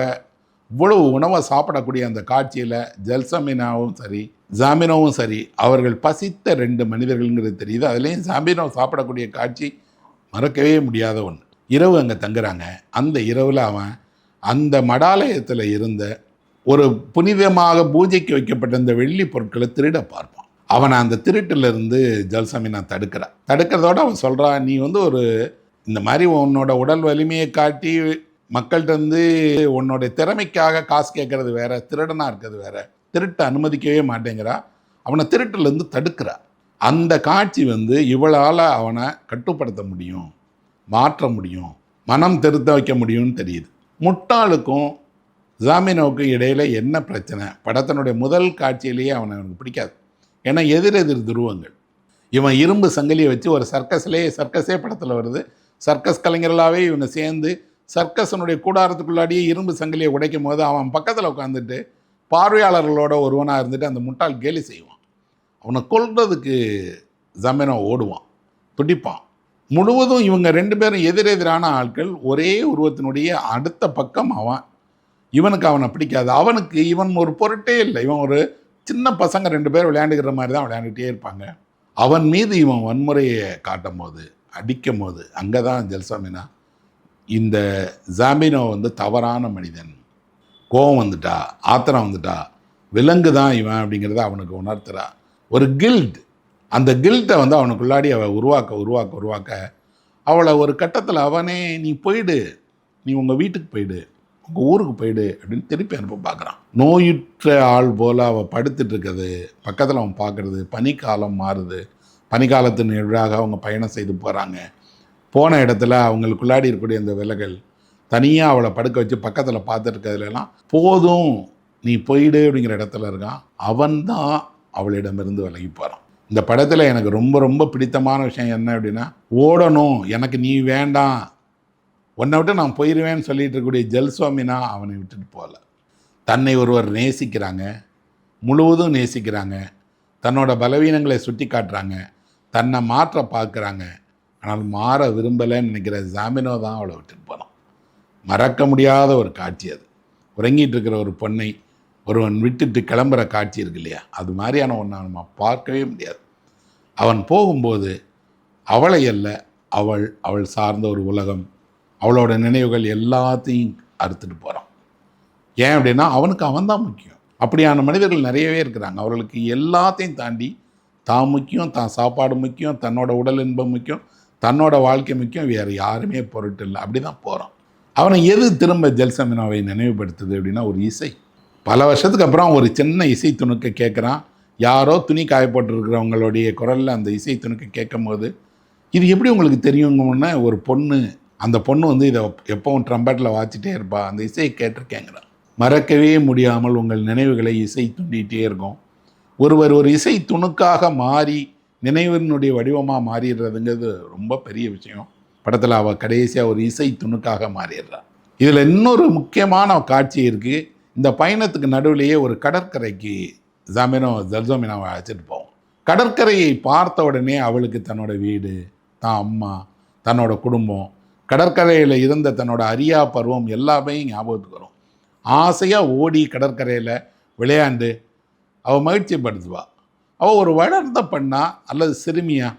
இவ்வளவு உணவை சாப்பிடக்கூடிய அந்த காட்சியில் ஜல்சாமீனாவும் சரி, ஜாமீனோவும் சரி, அவர்கள் பசித்த 2 மனிதர்கள்ங்கிறது தெரியுது. அதுலேயும் ஜாமீனோ சாப்பிடக்கூடிய காட்சி மறக்கவே முடியாத ஒன்று. இரவு அங்கே தங்குறாங்க. அந்த இரவில் அவன் அந்த மடாலயத்தில் இருந்த ஒரு புனிதமாக பூஜைக்கு வைக்கப்பட்ட இந்த வெள்ளி பொருட்களை திருட பார்ப்பான். அவனை அந்த திருட்டிலிருந்து ஜல்சாமீனா தடுக்கிறதோடு அவன் சொல்கிறான், நீ ஒரு இந்த மாதிரி உன்னோட உடல் வலிமையை காட்டி மக்கள்கிட்ட உன்னோட திறமைக்காக காசு கேட்கறது வேற, திருடனாக இருக்கிறது வேற, திருட்ட அனுமதிக்கவே மாட்டேங்கிறா. அவனை திருட்டிலேருந்து தடுக்கிறா. அந்த காட்சி இவளால் அவனை கட்டுப்படுத்த முடியும், மாற்ற முடியும், மனம் திருத்த வைக்க முடியும்னு தெரியுது. முட்டாளுக்கும் ஜாமீனோவுக்கும் இடையில் என்ன பிரச்சனை? படத்தினுடைய முதல் காட்சியிலேயே அவனுக்கு பிடிக்காது. ஏன்னா எதிரெதிர் துருவங்கள். இவன் இரும்பு சங்கிலியை வச்சு ஒரு சர்க்கஸே படத்தில் வருது. சர்க்கஸ் கலைஞர்களாகவே இவங்க சேர்ந்து சர்க்கஸனுடைய கூடாரத்துக்குள்ளாடியே இரும்பு சங்கிலியை உடைக்கும் போது அவன் பக்கத்தில் உட்காந்துட்டு பார்வையாளர்களோட ஒருவனாக இருந்துட்டு அந்த முட்டாள் கேலி செய்வான். அவனை கொல்றதுக்கு ஜாமீனோ ஓடுவான், துடிப்பான். முழுவதும் இவங்க 2 பேரும் எதிரெதிரான ஆட்கள். ஒரே உருவத்தினுடைய அடுத்த பக்கம் இவனுக்கு அவனை பிடிக்காது. அவனுக்கு இவன் ஒரு பொருட்டே இல்லை. இவன் ஒரு சின்ன பசங்க 2 பேர் விளையாண்டுக்கிற மாதிரி தான் விளையாண்டுகிட்டே இருப்பாங்க. அவன் மீது இவன் வன்முறையை காட்டும் போது, அடிக்கும் போது, அங்கே தான் ஜல்சாமீனா இந்த ஜாமீனோ தவறான மனிதன், கோபம் வந்துட்டா, ஆத்திரம் வந்துட்டா, விலங்கு தான் இவன் அப்படிங்கிறத அவனுக்கு உணர்த்துறா. ஒரு கில்ட், அந்த கில்ட்டை அவனுக்குள்ளாடி அவள் உருவாக்க அவளை ஒரு கட்டத்தில் அவனே நீ போயிடு, நீ உங்கள் வீட்டுக்கு போயிடு, உங்கள் ஊருக்கு போயிடு அப்படின்னு திருப்பி அனுப்ப பார்க்குறான். நோயுற்ற ஆள் போல் அவள் படுத்துட்டு இருக்கிறது பக்கத்தில் அவன் பார்க்குறது. பனிக்காலம் மாறுது. பனிக்காலத்தின் எதிராக அவங்க பயணம் செய்து போகிறாங்க. போன இடத்துல அவங்களுக்குள்ளாடி இருக்கக்கூடிய அந்த விலகல் தனியாக அவளை படுக்க வச்சு பக்கத்தில் பார்த்துருக்கிறதுலாம் போதும் நீ போயிடு அப்படிங்கிற இடத்துல இருக்கான். அவன் தான் அவளிடமிருந்து விலகி போகிறான். இந்த படத்தில் எனக்கு ரொம்ப ரொம்ப பிடித்தமான விஷயம் என்ன அப்படின்னா, ஓடணும், எனக்கு நீ வேண்டாம், உன்னை விட்டு நான் போயிடுவேன்னு சொல்லிட்டு இருக்கக்கூடிய ஜல்சாமீனா அவனை விட்டுட்டு போகல. தன்னை ஒருவர் நேசிக்கிறாங்க, முழுவதும் நேசிக்கிறாங்க, தன்னோட பலவீனங்களை சுட்டி காட்டுறாங்க, தன்னை மாற்ற பார்க்குறாங்க. ஆனால் மாற விரும்பலைன்னு நினைக்கிற ஜாமீனோ தான் அவளை விட்டுட்டு போகிறான். மறக்க முடியாத ஒரு காட்சி அது. உறங்கிட்டு இருக்கிற ஒரு பொண்ணை ஒருவன் விட்டுட்டு கிளம்புற காட்சி இருக்கு இல்லையா, அது மாதிரியான ஒன்றை நம்ம பார்க்கவே முடியாது. அவன் போகும்போது அவளை அல்ல, அவள் சார்ந்த ஒரு உலகம், அவளோட நினைவுகள் எல்லாத்தையும் அறுத்துட்டு போகிறான். ஏன் அப்படின்னா அவனுக்கு அவன் தான் முக்கியம். அப்படியான மனிதர்கள் நிறையவே இருக்கிறாங்க. அவர்களுக்கு எல்லாத்தையும் தாண்டி தான் முக்கியம், தான் சாப்பாடு முக்கியம், தன்னோட உடல் இன்பம் முக்கியம், தன்னோட வாழ்க்கை முக்கியம், வேறு யாருமே பொருட்டு இல்லை. அப்படி தான் போகிறான். அவனை எது திரும்ப ஜல்சாமீனாவை நினைவுபடுத்துது அப்படின்னா ஒரு இசை. பல வருஷத்துக்கு அப்புறம் ஒரு சின்ன இசை துணுக்கை கேட்குறான். யாரோ துணி காயப்பட்டுருக்கிறவங்களுடைய குரலில் அந்த இசை துணுக்கை கேட்கும் போது, இது எப்படி உங்களுக்கு தெரியுங்கன்னா, ஒரு பொண்ணு, அந்த பொண்ணு இதை எப்பவும் ட்ரம்பட்டில் வாச்சிட்டே இருப்பா, அந்த இசையை கேட்டிருக்கேங்கிறான். மறக்கவே முடியாமல் உங்கள் நினைவுகளை இசை துண்டிகிட்டே இருக்கும். ஒருவர் ஒரு இசை துணுக்காக மாறி நினைவினுடைய வடிவமாக மாறிடுறதுங்கிறது ரொம்ப பெரிய விஷயம். படத்தில் அவள் கடைசியாக ஒரு இசை துணுக்காக மாறிடுறாள். இதில் இன்னொரு முக்கியமான காட்சி இருக்குது. இந்த பயணத்துக்கு நடுவிலேயே ஒரு கடற்கரைக்கு ஜல்சாமீனாவை அழைச்சிட்டு போவோம். கடற்கரையை பார்த்த உடனே அவளுக்கு தன்னோட வீடு, தான் அம்மா, தன்னோட குடும்பம், கடற்கரையில் இருந்த தன்னோட அரியா பருவம் எல்லாமே ஞாபகத்துக்கு வரும். ஆசையாக ஓடி கடற்கரையில் விளையாண்டு அவள் மகிழ்ச்சிப்படுத்துவாள். அவள் ஒரு வளர்ந்த பெண்ணா அல்லது சிறுமியா?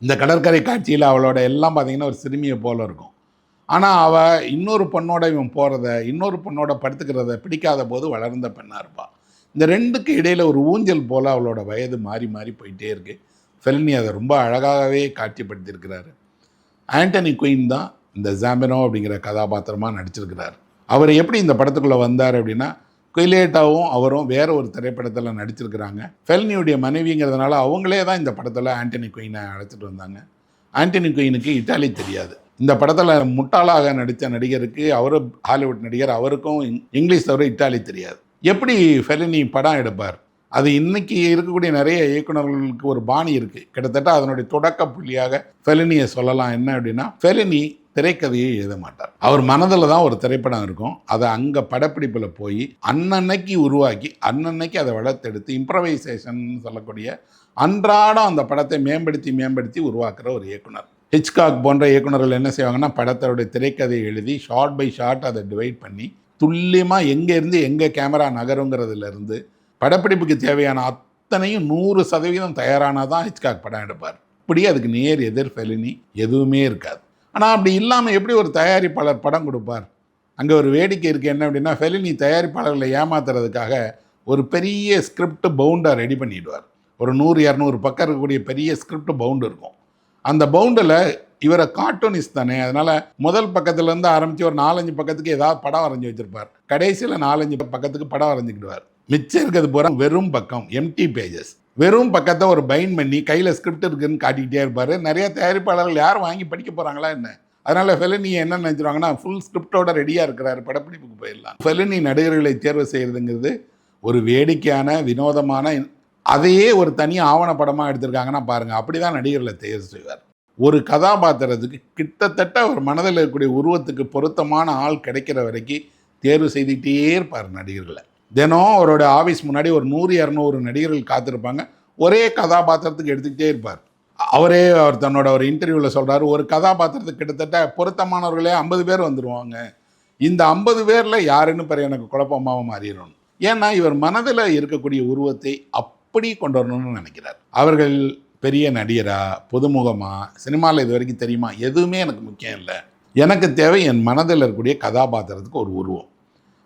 இந்த கடற்கரை காட்சியில் அவளோட எல்லாம் பார்த்திங்கன்னா ஒரு சிறுமியை போல் இருக்கும். ஆனால் அவள் இன்னொரு பெண்ணோட இவன் போகிறத, இன்னொரு பெண்ணோட படுத்துக்கிறத பிடிக்காத போது வளர்ந்த பெண்ணாக இருப்பாள். இந்த ரெண்டுக்கு இடையில் ஒரு ஊஞ்சல் போல் அவளோட வயது மாறி மாறி போயிட்டே இருக்குது. ஃபெல்லினி அதை ரொம்ப அழகாகவே காட்சிப்படுத்தியிருக்கிறாரு. ஆண்டனி குயின் தான் இந்த ஜாமீனோ அப்படிங்கிற கதாபாத்திரமாக நடிச்சிருக்கிறார். அவர் எப்படி இந்த படத்துக்குள்ளே வந்தார் அப்படின்னா, கொய்லேட்டாவும் அவரும் வேற ஒரு திரைப்படத்தில் நடிச்சிருக்கிறாங்க. ஃபெல்னியுடைய மனைவிங்கிறதுனால அவங்களே தான் இந்த படத்தில் ஆண்டனி குயினை அழைச்சிட்டு வந்தாங்க. ஆண்டனி குயினுக்கு இட்டாலி தெரியாது. இந்த படத்தில் முட்டாளாக நடித்த நடிகருக்கு, அவரு ஹாலிவுட் நடிகர், அவருக்கும் இங்கிலீஷ் தவிர இட்டாலி தெரியாது. எப்படி ஃபெலினி படம் எடுப்பார்? அது இன்னைக்கு இருக்கக்கூடிய நிறைய இயக்குநர்களுக்கு ஒரு பாணி இருக்குது. கிட்டத்தட்ட அதனுடைய தொடக்க புள்ளியாக ஃபெலினியை சொல்லலாம். என்ன அப்படின்னா, ஃபெலினி திரைக்கதையை எழுத மாட்டார். அவர் மனதில் தான் ஒரு திரைப்படம் இருக்கும். அதை அங்கே படப்பிடிப்பில் போய் அன்னன்னைக்கு உருவாக்கி அன்னன்னைக்கு அதை வளர்த்தெடுத்து இம்ப்ரவைசேஷன் சொல்லக்கூடிய அன்றாடம் அந்த படத்தை மேம்படுத்தி உருவாக்குற ஒரு இயக்குனர். ஹிச்காக் போன்ற இயக்குநர்கள் என்ன செய்வாங்கன்னா, படத்தோடைய திரைக்கதையை எழுதி ஷார்ட் பை ஷார்ட் அதை டிவைட் பண்ணி துல்லியமாக எங்கேருந்து எங்கே கேமரா நகருங்கிறதுலேருந்து படப்பிடிப்புக்கு தேவையான அத்தனையும் 100% தயாரானால் தான் ஹிச்காக் படம் எடுப்பார். இப்படி அதுக்கு நேர் எதிர் ஃபெலினி எதுவுமே இருக்காது. ஆனால் அப்படி இல்லாமல் எப்படி ஒரு தயாரிப்பாளர் படம் கொடுப்பார்? அங்கே ஒரு வேடிக்கை இருக்குது. என்ன அப்படின்னா, ஃபெலினி தயாரிப்பாளர்களை ஏமாத்துறதுக்காக ஒரு பெரிய ஸ்கிரிப்ட் பவுண்டை ரெடி பண்ணிடுவார். ஒரு 100-200 பக்கம் இருக்கக்கூடிய பெரிய ஸ்கிரிப்ட் பவுண்டு இருக்கும். அந்த பவுண்டில் இவரை கார்ட்டூனிஸ்ட் தானே, அதனால் முதல் பக்கத்துலேருந்து ஆரம்பித்து ஒரு 4-5 பக்கத்துக்கு ஏதாவது படம் வரைஞ்சி வச்சுருப்பார். கடைசியில் 4-5 பக்கத்துக்கு படம் வரைஞ்சிக்கிடுவார். மிச்சம் இருக்கிறது பூரா வெறும் பக்கம், எம்டி பேஜஸ். வெறும் பக்கத்தை ஒரு பைண்ட் பண்ணி கையில் ஸ்கிரிப்ட் இருக்குதுன்னு காட்டிக்கிட்டே இருப்பார். நிறைய தயாரிப்பாளர்கள் யார் வாங்கி படிக்க போகிறாங்களா என்ன? அதனால் ஃபெலினி என்ன நினச்சிருவாங்கன்னா, ஃபுல் ஸ்கிரிப்டோட ரெடியாக இருக்கிறாரு, படப்பிடிப்புக்கு போயிடலாம். ஃபெலினி நடிகர்களை தேர்வு செய்கிறதுங்கிறது ஒரு வேடிக்கையான வினோதமான, அதையே ஒரு தனி ஆவணப்படமாக எடுத்திருக்காங்கன்னா பாருங்கள். அப்படி தான் நடிகர்களை தேர்வு செய்வார். ஒரு கதாபாத்திரத்துக்கு கிட்டத்தட்ட ஒரு மனதில் இருக்கக்கூடிய உருவத்துக்கு பொருத்தமான ஆள் கிடைக்கிற வரைக்கும் தேர்வு செய்துகிட்டே இருப்பார் நடிகர்களை. தினம் அவரோட ஆஃபீஸ் முன்னாடி ஒரு 100-200 நடிகர்கள் காத்திருப்பாங்க. ஒரே கதாபாத்திரத்துக்கு எடுத்துக்கிட்டே இருப்பார். அவர் தன்னோட ஒரு இன்டர்வியூவில் சொல்கிறார், ஒரு கதாபாத்திரத்துக்கு கிட்டத்தட்ட பொருத்தமானவர்களே 50 பேர் வந்துடுவாங்க. இந்த 50 பேரில் யாருன்னு பிறகு எனக்கு குழப்பமாக மாறிடணும். ஏன்னா இவர் மனதில் இருக்கக்கூடிய உருவத்தை அப்படி கொண்டு வரணும்னு நினைக்கிறார். அவர்கள் பெரிய நடிகரா, புதுமுகமா, சினிமாவில் இது வரைக்கும் தெரியுமா, எதுவுமே எனக்கு முக்கியம் இல்லை. எனக்கு தேவை என் மனதில் இருக்கக்கூடிய கதாபாத்திரத்துக்கு ஒரு உருவம்.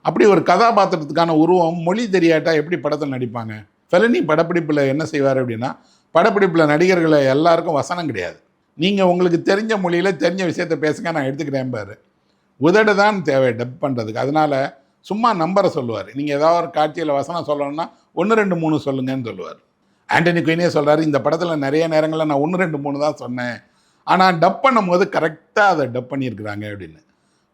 அப்படி ஒரு கதாபாத்திரத்துக்கான உருவம் மொழி தெரியாட்டா எப்படி படத்தில் நடிப்பாங்க? ஃபெலினி படப்பிடிப்பில் என்ன செய்வார் அப்படின்னா, படப்பிடிப்பில் நடிகர்களை எல்லாருக்கும் வசனம் கிடையாது. நீங்கள் உங்களுக்கு தெரிஞ்ச மொழியில் தெரிஞ்ச விஷயத்தை பேசுங்க, நான் எடுத்துக்கிறேன் பாரு. உதடு தான் தேவை டப் பண்ணுறதுக்கு. அதனால் சும்மா நம்பரை சொல்லுவார். நீங்கள் ஏதாவது ஒரு காட்சியில் வசனம் சொல்லணும்னா 1, 2, 3 சொல்லுங்கன்னு சொல்லுவார். ஆண்டனி குயினே சொல்கிறாரு, இந்த படத்தில் நிறைய நேரங்களில் நான் 1, 2, 3 தான் சொன்னேன், ஆனால் டப் பண்ணும் போது கரெக்டாக அதை டப் பண்ணியிருக்கிறாங்க அப்படின்னு.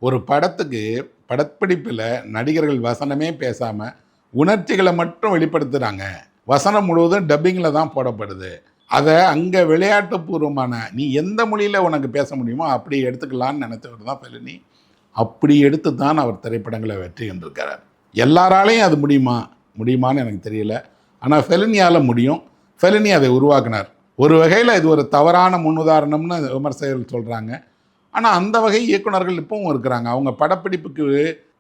ஒரு படத்துக்கு படப்பிடிப்பில் நடிகர்கள் வசனமே பேசாமல் உணர்ச்சிகளை மட்டும் வெளிப்படுத்துகிறாங்க. வசனம் முழுவதும் டப்பிங்கில் தான் போடப்படுது. அதை அங்கே விளையாட்டுப்பூர்வமான, நீ எந்த மொழியில் உனக்கு பேச முடியுமோ அப்படி எடுத்துக்கலான்னு நினைச்சவர் தான் ஃபெலினி. அப்படி எடுத்து தான் அவர் திரைப்படங்களை வெற்றி கண்டிருக்கிறார். எல்லாராலையும் அது முடியுமான்னு எனக்கு தெரியல. ஆனால் ஃபெலினியால் முடியும். ஃபெலினி அதை உருவாக்கினார். ஒரு வகையில் இது ஒரு தவறான முன்னுதாரணம்னு விமர்சகர்கள் சொல்கிறாங்க. ஆனால் அந்த வகை இயக்குநர்கள் இப்பவும் இருக்கிறாங்க. அவங்க படப்பிடிப்புக்கு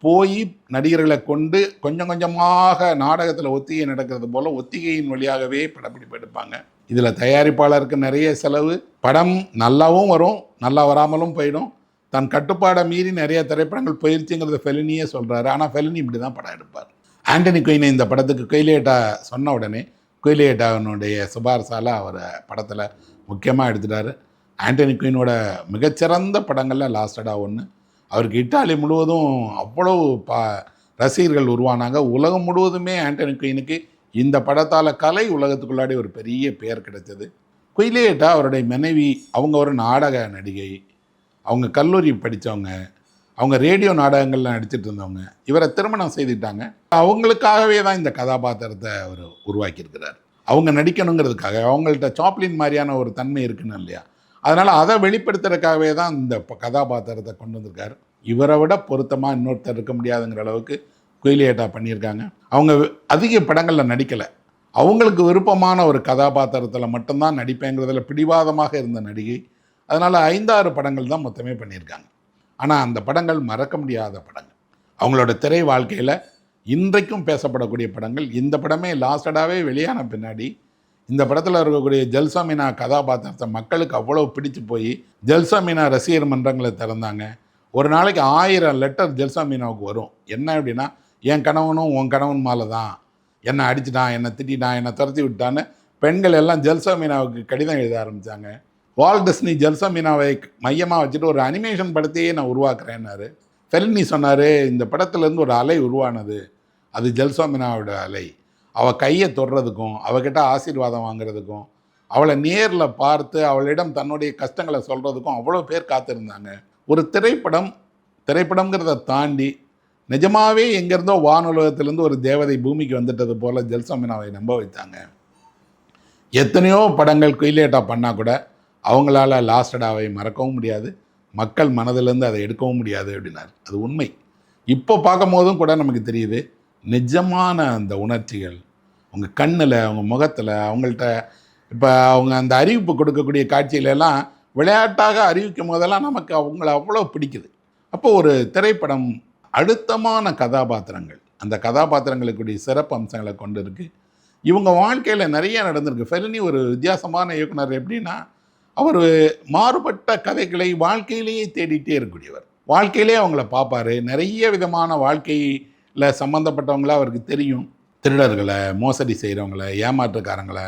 போய் நடிகர்களை கொண்டு கொஞ்சம் கொஞ்சமாக நாடகத்தில் ஒத்திகை நடக்கிறது போல் ஒத்திகையின் வழியாகவே படப்பிடிப்பு எடுப்பாங்க. இதில் தயாரிப்பாளருக்கு நிறைய செலவு. படம் நல்லாவும் வரும், நல்லா வராமலும் போயிடும். தன் கட்டுப்பாடை மீறி நிறைய திரைப்படங்கள் போயிருச்சுங்கிறத ஃபெலினியே சொல்கிறாரு. ஆனால் ஃபெலினி இப்படி தான் படம் எடுப்பார். ஆண்டனி குயினை இந்த படத்துக்கு கொய்லேட்டா சொன்ன உடனே கொய்லேட்டாவினுடைய சிபாரிசால் அவரை படத்தில் முக்கியமாக எடுத்துட்டார். ஆண்டனி குயினோட மிகச்சிறந்த படங்களில் லாஸ்டடா ஒன்று. அவருக்கு இட்டாலி முழுவதும் அவ்வளோ ரசிகர்கள் உருவானாங்க. உலகம் முழுவதுமே ஆண்டனி குயினுக்கு இந்த படத்தால் கலை உலகத்துக்குள்ளாடி ஒரு பெரிய பெயர் கிடைத்தது. கொய்லேட்டா அவருடைய மனைவி, அவங்க ஒரு நாடக நடிகை, அவங்க கல்லூரி படித்தவங்க, அவங்க ரேடியோ நாடகங்களில் நடிச்சிட்டு இருந்தவங்க. இவரை திருமணம் செய்துட்டாங்க. அவங்களுக்காகவே தான் இந்த கதாபாத்திரத்தை அவர் உருவாக்கியிருக்கிறார். அவங்க நடிக்கணுங்கிறதுக்காக. அவங்கள்ட்ட சாப்ளின் மாதிரியான ஒரு தன்மை இருக்குன்னு இல்லையா, அதனால் அதை வெளிப்படுத்துறதுக்காகவே தான் இந்த கதாபாத்திரத்தை கொண்டு வந்திருக்கார். இவரை விட பொருத்தமாக இன்னொருத்தர் இருக்க முடியாதுங்கிற அளவுக்கு கொய்லேட்டா பண்ணியிருக்காங்க. அவங்க அதிக படங்களில் நடிக்கலை. அவங்களுக்கு விருப்பமான ஒரு கதாபாத்திரத்தில் மட்டும்தான் நடிப்பேங்கிறதுல பிடிவாதமாக இருந்த நடிகை. அதனால் 5-6 படங்கள் தான் மொத்தமே பண்ணியிருக்காங்க. ஆனால் அந்த படங்கள் மறக்க முடியாத படங்கள். அவங்களோட திரை வாழ்க்கையில் இன்றைக்கும் பேசப்படக்கூடிய படங்கள். இந்த படமே லாஸ்டடாகவே வெளியான பின்னாடி இந்த படத்தில் இருக்கக்கூடிய ஜல்சாமினா கதாபாத்திரத்தை மக்களுக்கு அவ்வளோ பிடிச்சு போய் ஜல்சாமினா ரசிகர் மன்றங்களை திறந்தாங்க. ஒரு நாளைக்கு 1000 லெட்டர் ஜல்சாமினாவுக்கு வரும். என்ன அப்படின்னா, என் கணவனும் உன் கணவன் மேலே தான், என்னை அடிச்சிட்டான், என்னை திட்டான், என்னை துரத்தி விட்டான்னு பெண்கள் எல்லாம் ஜல்சாமினாவுக்கு கடிதம் எழுத ஆரம்பித்தாங்க. வால்ட் டிஸ்னி ஜல்சாமினாவை மையமாக வச்சுட்டு ஒரு அனிமேஷன் படத்தையே நான் உருவாக்குறேன்னாரு. ஃபெலினி சொன்னார், இந்த படத்துலேருந்து ஒரு அலை உருவானது, அது ஜெல்சோமினாவோட அலை. அவள் கையை தொடுறதுக்கும் அவகிட்ட ஆசீர்வாதம் வாங்குறதுக்கும் அவளை நேரில் பார்த்து அவளிடம் தன்னுடைய கஷ்டங்களை சொல்கிறதுக்கும் அவ்வளோ பேர் காத்திருந்தாங்க. ஒரு திரைப்படங்கிறத தாண்டி நிஜமாகவே எங்கேருந்தோ வானுலகத்திலேருந்து ஒரு தேவதை பூமிக்கு வந்துட்டது போல் ஜெல்சோமினாவை நம்ப வைத்தாங்க. எத்தனையோ படங்கள் குயிலேட்டா பண்ணால் கூட அவங்களால லாஸ்டடாவை மறக்கவும் முடியாது, மக்கள் மனதிலேருந்து அதை எடுக்கவும் முடியாது அப்படின்னார். அது உண்மை. இப்போ பார்க்கும் போதும் கூட நமக்கு தெரியுது, நிஜமான அந்த உணர்ச்சிகள் அவங்க கண்ணில், அவங்க முகத்தில், அவங்கள்ட்ட இப்போ அவங்க அந்த அறிவிப்பு கொடுக்கக்கூடிய காட்சியிலெல்லாம் விளையாட்டாக அறிவிக்கும் போதெல்லாம் நமக்கு அவங்கள அவ்வளோ பிடிக்குது. அப்போ ஒரு திரைப்படம் அழுத்தமான கதாபாத்திரங்கள், அந்த கதாபாத்திரங்களுக்குடைய சிறப்பு அம்சங்களை கொண்டு இருக்குது. இவங்க வாழ்க்கையில் நிறைய நடந்திருக்கு. ஃபெலினி ஒரு வித்தியாசமான இயக்குனர். எப்படின்னா, அவர் மாறுபட்ட கதைகளை வாழ்க்கையிலேயே தேடிட்டே இருக்கக்கூடியவர். வாழ்க்கையிலே அவங்கள பார்ப்பார். நிறைய விதமான வாழ்க்கையில் சம்மந்தப்பட்டவங்கள அவருக்கு தெரியும். திருடர்களை, மோசடி செய்கிறவங்களை, ஏமாற்றுக்காரங்களை,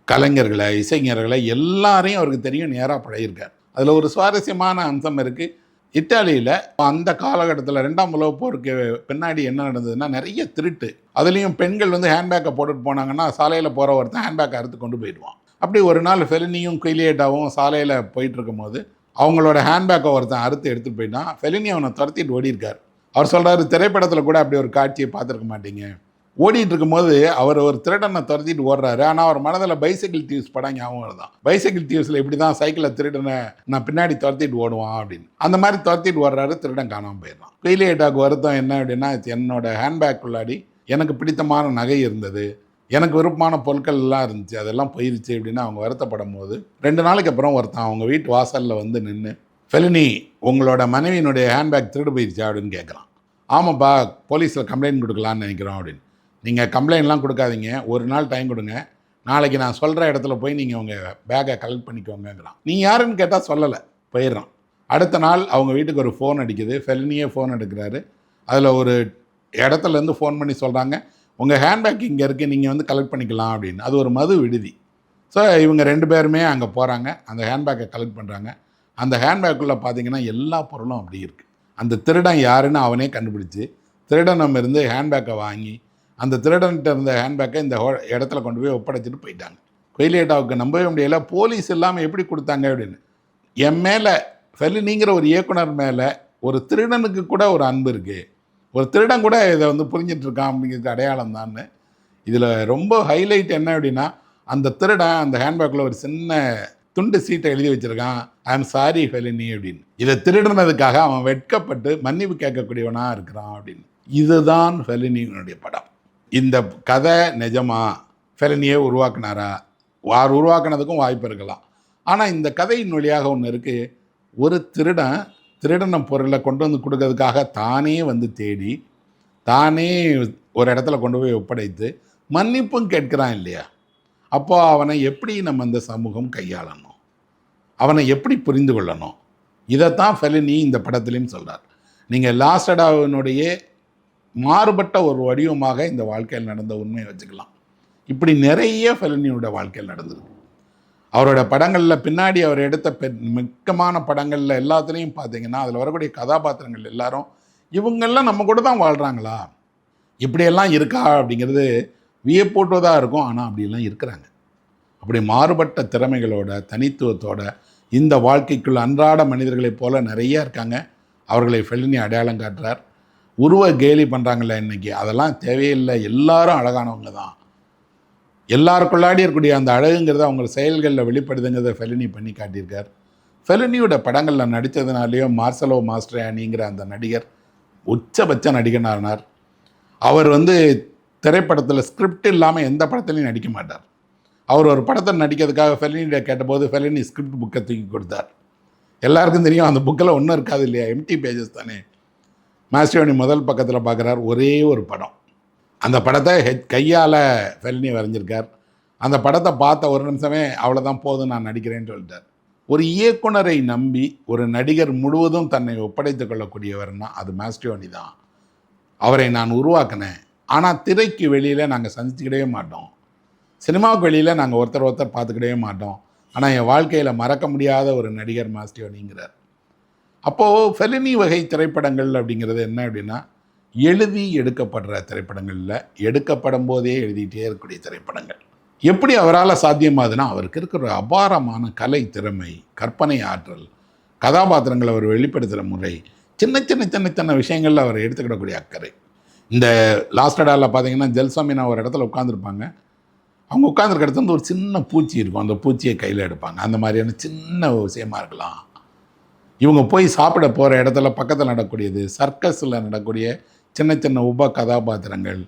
கலைஞர்களை, இசைஞர்களை எல்லாரையும் அவருக்கு தெரியும். நேராக பழகியிருக்கார். அதில் ஒரு சுவாரஸ்யமான அம்சம் இருக்குது. இத்தாலியில் அந்த காலகட்டத்தில் 2ஆம் உலகப் போருக்கு பின்னாடி என்ன நடந்ததுன்னா, நிறைய திருட்டு. அதுலேயும் பெண்கள் ஹேண்ட்பேக்கை போட்டுட்டு போனாங்கன்னா சாலையில் போகிற ஒருத்தன் ஹேண்ட்பேக்கை அறுத்து கொண்டு போயிடுவான். அப்படி ஒரு நாள் ஃபெலினியும் குயிலியேட்டாவும் சாலையில் போயிட்டுருக்கும் போது அவங்களோட ஹேண்ட்பேக்கை ஒருத்தன் அறுத்து எடுத்துகிட்டு போயிட்டான். ஃபெலினி அவனை துரத்திட்டு ஓடிருக்கார். அவர் சொல்கிறாரு, திரைப்படத்தில் கூட அப்படி ஒரு காட்சியை பார்த்துருக்க மாட்டீங்க. ஓடிட்டு இருக்கும்போது அவர் ஒரு திருடனை துரத்திட்டு ஓடுறாரு. ஆனால் அவர் மனதில் பைசைக்கிள் தீவ்ஸ் படம் ஞாபகம் வருதான். பைசைக்கிள் தீவ்ஸில் இப்படி தான் சைக்கிளில் திருடனை நான் பின்னாடி துரத்திட்டு ஓடுவான் அப்படின்னு. அந்த மாதிரி துரத்திட்டு ஓடுறாரு, திருடன் காணாமல் போயிடலாம். குயிலியேட்டாவுக்கு வருத்தம் என்ன அப்படின்னா, என்னோட ஹேண்ட்பேக் உள்ளாடி எனக்கு பிடித்தமான நகை இருந்தது, எனக்கு விருப்பமான பொருட்கள் எல்லாம் இருந்துச்சு, அதெல்லாம் போயிருச்சு அப்படின்னு அவங்க வருத்தப்படும் போது 2 நாளைக்கு அப்புறம் ஒருத்தன் அவங்க வீட்டு வாசலில் நின்று, ஃபெலினி உங்களோட மனைவியினுடைய ஹேண்ட்பேக் திருடு போயிருச்சா அப்படின்னு கேட்குறான். ஆமாப்பா, போலீஸில் கம்ப்ளைண்ட் கொடுக்கலான்னு நினைக்கிறோம் அப்படின்னு. நீங்கள் கம்ப்ளைண்ட்லாம் கொடுக்காதீங்க, ஒரு நாள் டைம் கொடுங்க, நாளைக்கு நான் சொல்கிற இடத்துல போய் நீங்கள் உங்கள் பேக்கை கலெக்ட் பண்ணிக்கோங்கிறான். நீ யாருன்னு கேட்டால் சொல்லலை, போயிடுறான். அடுத்த நாள் அவங்க வீட்டுக்கு ஒரு ஃபோன் அடிக்குது. ஃபெலினியே ஃபோன் எடுக்கிறாரு. அதில் ஒரு இடத்துலேருந்து ஃபோன் பண்ணி சொல்கிறாங்க, உங்கள் ஹேண்ட்பேக் இங்கே இருக்குது, நீங்கள் கலெக்ட் பண்ணிக்கலாம் அப்படின்னு. அது ஒரு மது விடுதி. ஸோ இவங்க 2 பேருமே அங்கே போகிறாங்க, அந்த ஹேண்ட்பேக்கை கலெக்ட் பண்ணுறாங்க. அந்த ஹேண்ட்பேக்குள்ளே பார்த்தீங்கன்னா எல்லா பொருளும் அப்படி இருக்குது. அந்த திருடன் யாருன்னு அவனே கண்டுபிடிச்சி திருடனம் இருந்து ஹேண்ட்பேக்கை வாங்கி அந்த திருடன்கிட்ட இருந்த ஹேண்ட்பேக்கை இந்த இடத்துல கொண்டு போய் ஒப்படைச்சிட்டு போயிட்டாங்க. குயிலியேட்டாவுக்கு நம்பவே முடியல, போலீஸ் இல்லாமல் எப்படி கொடுத்தாங்க அப்படின்னு. என் மேலே, ஃபெலினிங்கிற ஒரு இயக்குனர் மேலே ஒரு திருடனுக்கு கூட ஒரு அன்பு இருக்குது, ஒரு திருடன் கூட இதை புரிஞ்சிட்டு இருக்கான் அப்படிங்கிறது அடையாளம் தான். இதில் ரொம்ப ஹைலைட் என்ன அப்படின்னா, அந்த திருடன் அந்த ஹேண்ட்பேக்கில் ஒரு சின்ன துண்டு சீட்டை எழுதி வச்சுருக்கான், ஐ ஆம் சாரி ஃபெலினி அப்படின்னு. இதை திருடுனதுக்காக அவன் வெட்கப்பட்டு மன்னிப்பு கேட்கக்கூடியவனாக இருக்கிறான் அப்படின்னு. இதுதான் ஃபெலினியினுடைய படம். இந்த கதை நிஜமா ஃபெலினியே உருவாக்குனாரா? உருவாக்குனதுக்கும் வாய்ப்பு இருக்கலாம். ஆனால் இந்த கதையின் வழியாக ஒன்று இருக்குது. ஒரு திருடன பொருளை கொண்டு கொடுக்கறதுக்காக தானே தேடி, தானே ஒரு இடத்துல கொண்டு போய் ஒப்படைத்து மன்னிப்பும் கேட்குறான் இல்லையா? அப்போ அவனை எப்படி நம்ம இந்த சமூகம் கையாளணும், அவனை எப்படி புரிந்து கொள்ளணும், இதைத்தான் ஃபெலினி இந்த படத்துலையும் சொல்கிறார். நீங்கள் லாஸ்டடாவினுடைய மாறுபட்ட ஒரு வடிவமாக இந்த வாழ்க்கையில் நடந்த உண்மையை வச்சுக்கலாம். இப்படி நிறைய ஃபெலினியோட வாழ்க்கையில் நடந்திருக்கு. அவரோட படங்களில் பின்னாடி அவர் எடுத்த முக்கியமான படங்களில் எல்லாத்துலேயும் பார்த்தீங்கன்னா, அதில் வரக்கூடிய கதாபாத்திரங்கள் எல்லாரும் இவங்கெல்லாம் நம்ம கூட தான் வாழ்கிறாங்களா, இப்படியெல்லாம் இருக்கா அப்படிங்கிறது வியப்பூட்டுவதாக இருக்கும். ஆனால் அப்படியெல்லாம் இருக்கிறாங்க. அப்படி மாறுபட்ட திறமைகளோட, தனித்துவத்தோட இந்த வாழ்க்கைக்குள் அன்றாட மனிதர்களைப் போல நிறைய இருக்காங்க. அவர்களை ஃபெலினி அடையாளம் காட்டுறார். உருவ கேலி பண்ணுறாங்கல்ல இன்றைக்கி, அதெல்லாம் தேவையில்லை. எல்லாரும் அழகானவங்க தான். எல்லாருக்குள்ளாடி இருக்கக்கூடிய அந்த அழகுங்கிறத அவங்க செயல்களில் வெளிப்படுதுங்கிறத ஃபெலினி பண்ணி காட்டியிருக்கார். ஃபெலினியோட படங்களில் நடித்ததுனாலேயோ மார்சலோ மாஸ்ட்ரியானிங்கிற அந்த நடிகர் உச்சபட்ச நடிகனானார். அவர் திரைப்படத்தில் ஸ்கிரிப்ட் இல்லாமல் எந்த படத்துலையும் நடிக்க மாட்டார். அவர் ஒரு படத்தை நடிக்கிறதுக்காக ஃபெலினியிட கேட்டபோது ஃபெலினி ஸ்கிரிப்ட் புக்கை தூக்கி கொடுத்தார். எல்லாருக்கும் தெரியும், அந்த புக்கில் ஒன்றும் இருக்காது இல்லையா, எம்டி பேஜஸ் தானே. மாஸ்ட்ரியானி முதல் பக்கத்தில் பார்க்குறார், ஒரே ஒரு படம். அந்த படத்தை கையால் ஃபெலினி வரைஞ்சிருக்கார். அந்த படத்தை பார்த்த ஒரு நிமிஷமே அவ்வளோதான், போதும் நான் நடிக்கிறேன்னு சொல்லிட்டார். ஒரு இயக்குனரை நம்பி ஒரு நடிகர் முழுவதும் தன்னை ஒப்படைத்து கொள்ளக்கூடியவர்னா அது மாஸ்ட்ரியானி தான். அவரை நான் உருவாக்கினேன், ஆனால் திரைக்கு வெளியில் நாங்கள் சந்திச்சுக்கிடவே மாட்டோம், சினிமாவுக்கு வெளியில் நாங்கள் ஒருத்தர் பார்த்துக்கிடவே மாட்டோம். ஆனால் என் வாழ்க்கையில் மறக்க முடியாத ஒரு நடிகர் மாஸ்ட்ரியானிங்கிறார். அப்போது ஃபெலினி வகை திரைப்படங்கள் அப்படிங்கிறது என்ன அப்படின்னா, எழுதி எடுக்கப்படுற திரைப்படங்களில் எடுக்கப்படும் போதே எழுதிட்டே இருக்கக்கூடிய திரைப்படங்கள். எப்படி அவரால் சாத்தியமாகுதுன்னா, அவருக்கு இருக்கிற அபாரமான கலை திறமை, கற்பனை ஆற்றல், கதாபாத்திரங்களை அவர் வெளிப்படுத்துகிற முறை, சின்ன சின்ன சின்ன சின்ன விஷயங்களில் அவர் எடுத்துக்கிடக்கூடிய அக்கறை. இந்த லாஸ்டடாவில் பார்த்தீங்கன்னா, ஜெல்சாமினா ஒரு இடத்துல உட்காந்துருப்பாங்க. அவங்க உட்காந்துருக்க இடத்துல வந்து ஒரு சின்ன பூச்சி இருக்கும். அந்த பூச்சியை கையில் எடுப்பாங்க. அந்த மாதிரியான சின்ன விஷயமா இருக்கலாம். இவங்க போய் சாப்பிட போகிற இடத்துல பக்கத்தில் நடக்கக்கூடியது, சர்க்கஸில் நடக்கக்கூடிய சின்ன சின்ன உப கதாபாத்திரங்கள்,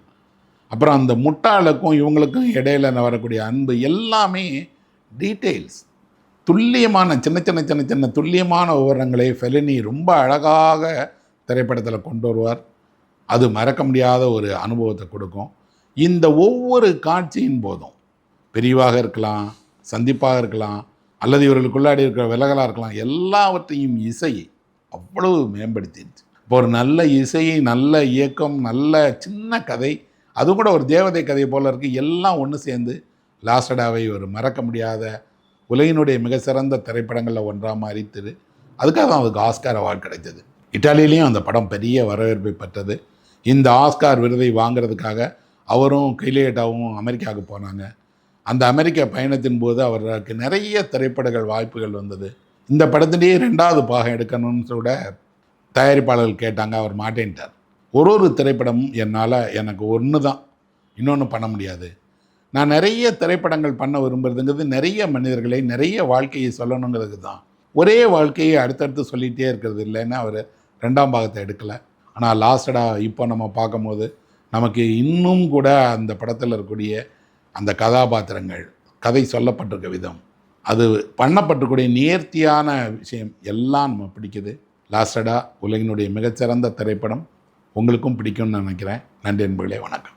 அப்புறம் அந்த முட்டாளுக்கும் இவங்களுக்கும் இடையில வரக்கூடிய அன்பு, எல்லாமே டீட்டெயில்ஸ், துல்லியமான சின்ன சின்ன சின்ன சின்ன துல்லியமான விவரங்களை ஃபெலினி ரொம்ப அழகாக திரைப்படத்தில் கொண்டு வருவார். அது மறக்க முடியாத ஒரு அனுபவத்தை கொடுக்கும். இந்த ஒவ்வொரு காட்சியின் போதும், பிரிவாக இருக்கலாம், சந்திப்பாக இருக்கலாம், அல்லது இவர்களுக்குள்ளாடி இருக்கிற விலகலாக இருக்கலாம், எல்லாவற்றையும் இசை அவ்வளவு மேம்படுத்திடுச்சு. இப்போ ஒரு நல்ல இசை, நல்ல இயக்கம், நல்ல சின்ன கதை, அது கூட ஒரு தேவதை கதை போல் இருக்குது. எல்லாம் ஒன்று சேர்ந்து லாஸ்டடாவை ஒரு மறக்க முடியாத உலகினுடைய மிக சிறந்த திரைப்படங்களில் ஒன்றாக மாறித்தது. அதுக்காக தான் அதுக்கு ஆஸ்கார் அவார்டு கிடைத்தது. இட்டாலியிலையும் அந்த படம் பெரிய வரவேற்பை பெற்றது. இந்த ஆஸ்கார் விருதை வாங்கிறதுக்காக அவரும் கைலியட்டாவும் அமெரிக்காவுக்கு போனாங்க. அந்த அமெரிக்க பயணத்தின் போது அவருக்கு நிறைய திரைப்படங்கள் வாய்ப்புகள் வந்தது. இந்த படத்திலேயே 2வது பாகம் எடுக்கணும்னு கூட தயாரிப்பாளர்கள் கேட்டாங்க. அவர் மாட்டேன்ட்டார். ஒரு திரைப்படமும் எனக்கு ஒன்று தான், இன்னொன்று பண்ண முடியாது. நான் நிறைய திரைப்படங்கள் பண்ண விரும்புகிறதுங்கிறது நிறைய மனிதர்களை, நிறைய வாழ்க்கையை சொல்லணுங்கிறது தான். ஒரே வாழ்க்கையை அடுத்தடுத்து சொல்லிகிட்டே இருக்கிறது இல்லைன்னு அவர் 2ஆம் பாகத்தை எடுக்கலை. ஆனால் லாஸ்டடாக இப்போ நம்ம பார்க்கும்போது நமக்கு இன்னும் கூட அந்த படத்தில் இருக்கக்கூடிய அந்த கதாபாத்திரங்கள், கதை சொல்லப்பட்டிருக்க விதம், அது பண்ணப்பட்டிருக்கூடிய நேர்த்தியான விஷயம் எல்லாம் நம்ம பிடிக்குது. லாஸ்டடாக உலகினுடைய மிகச்சிறந்த திரைப்படம். உங்களுக்கும் பிடிக்கும்னு நினைக்கிறேன். நன்றி நண்பர்களே, வணக்கம்.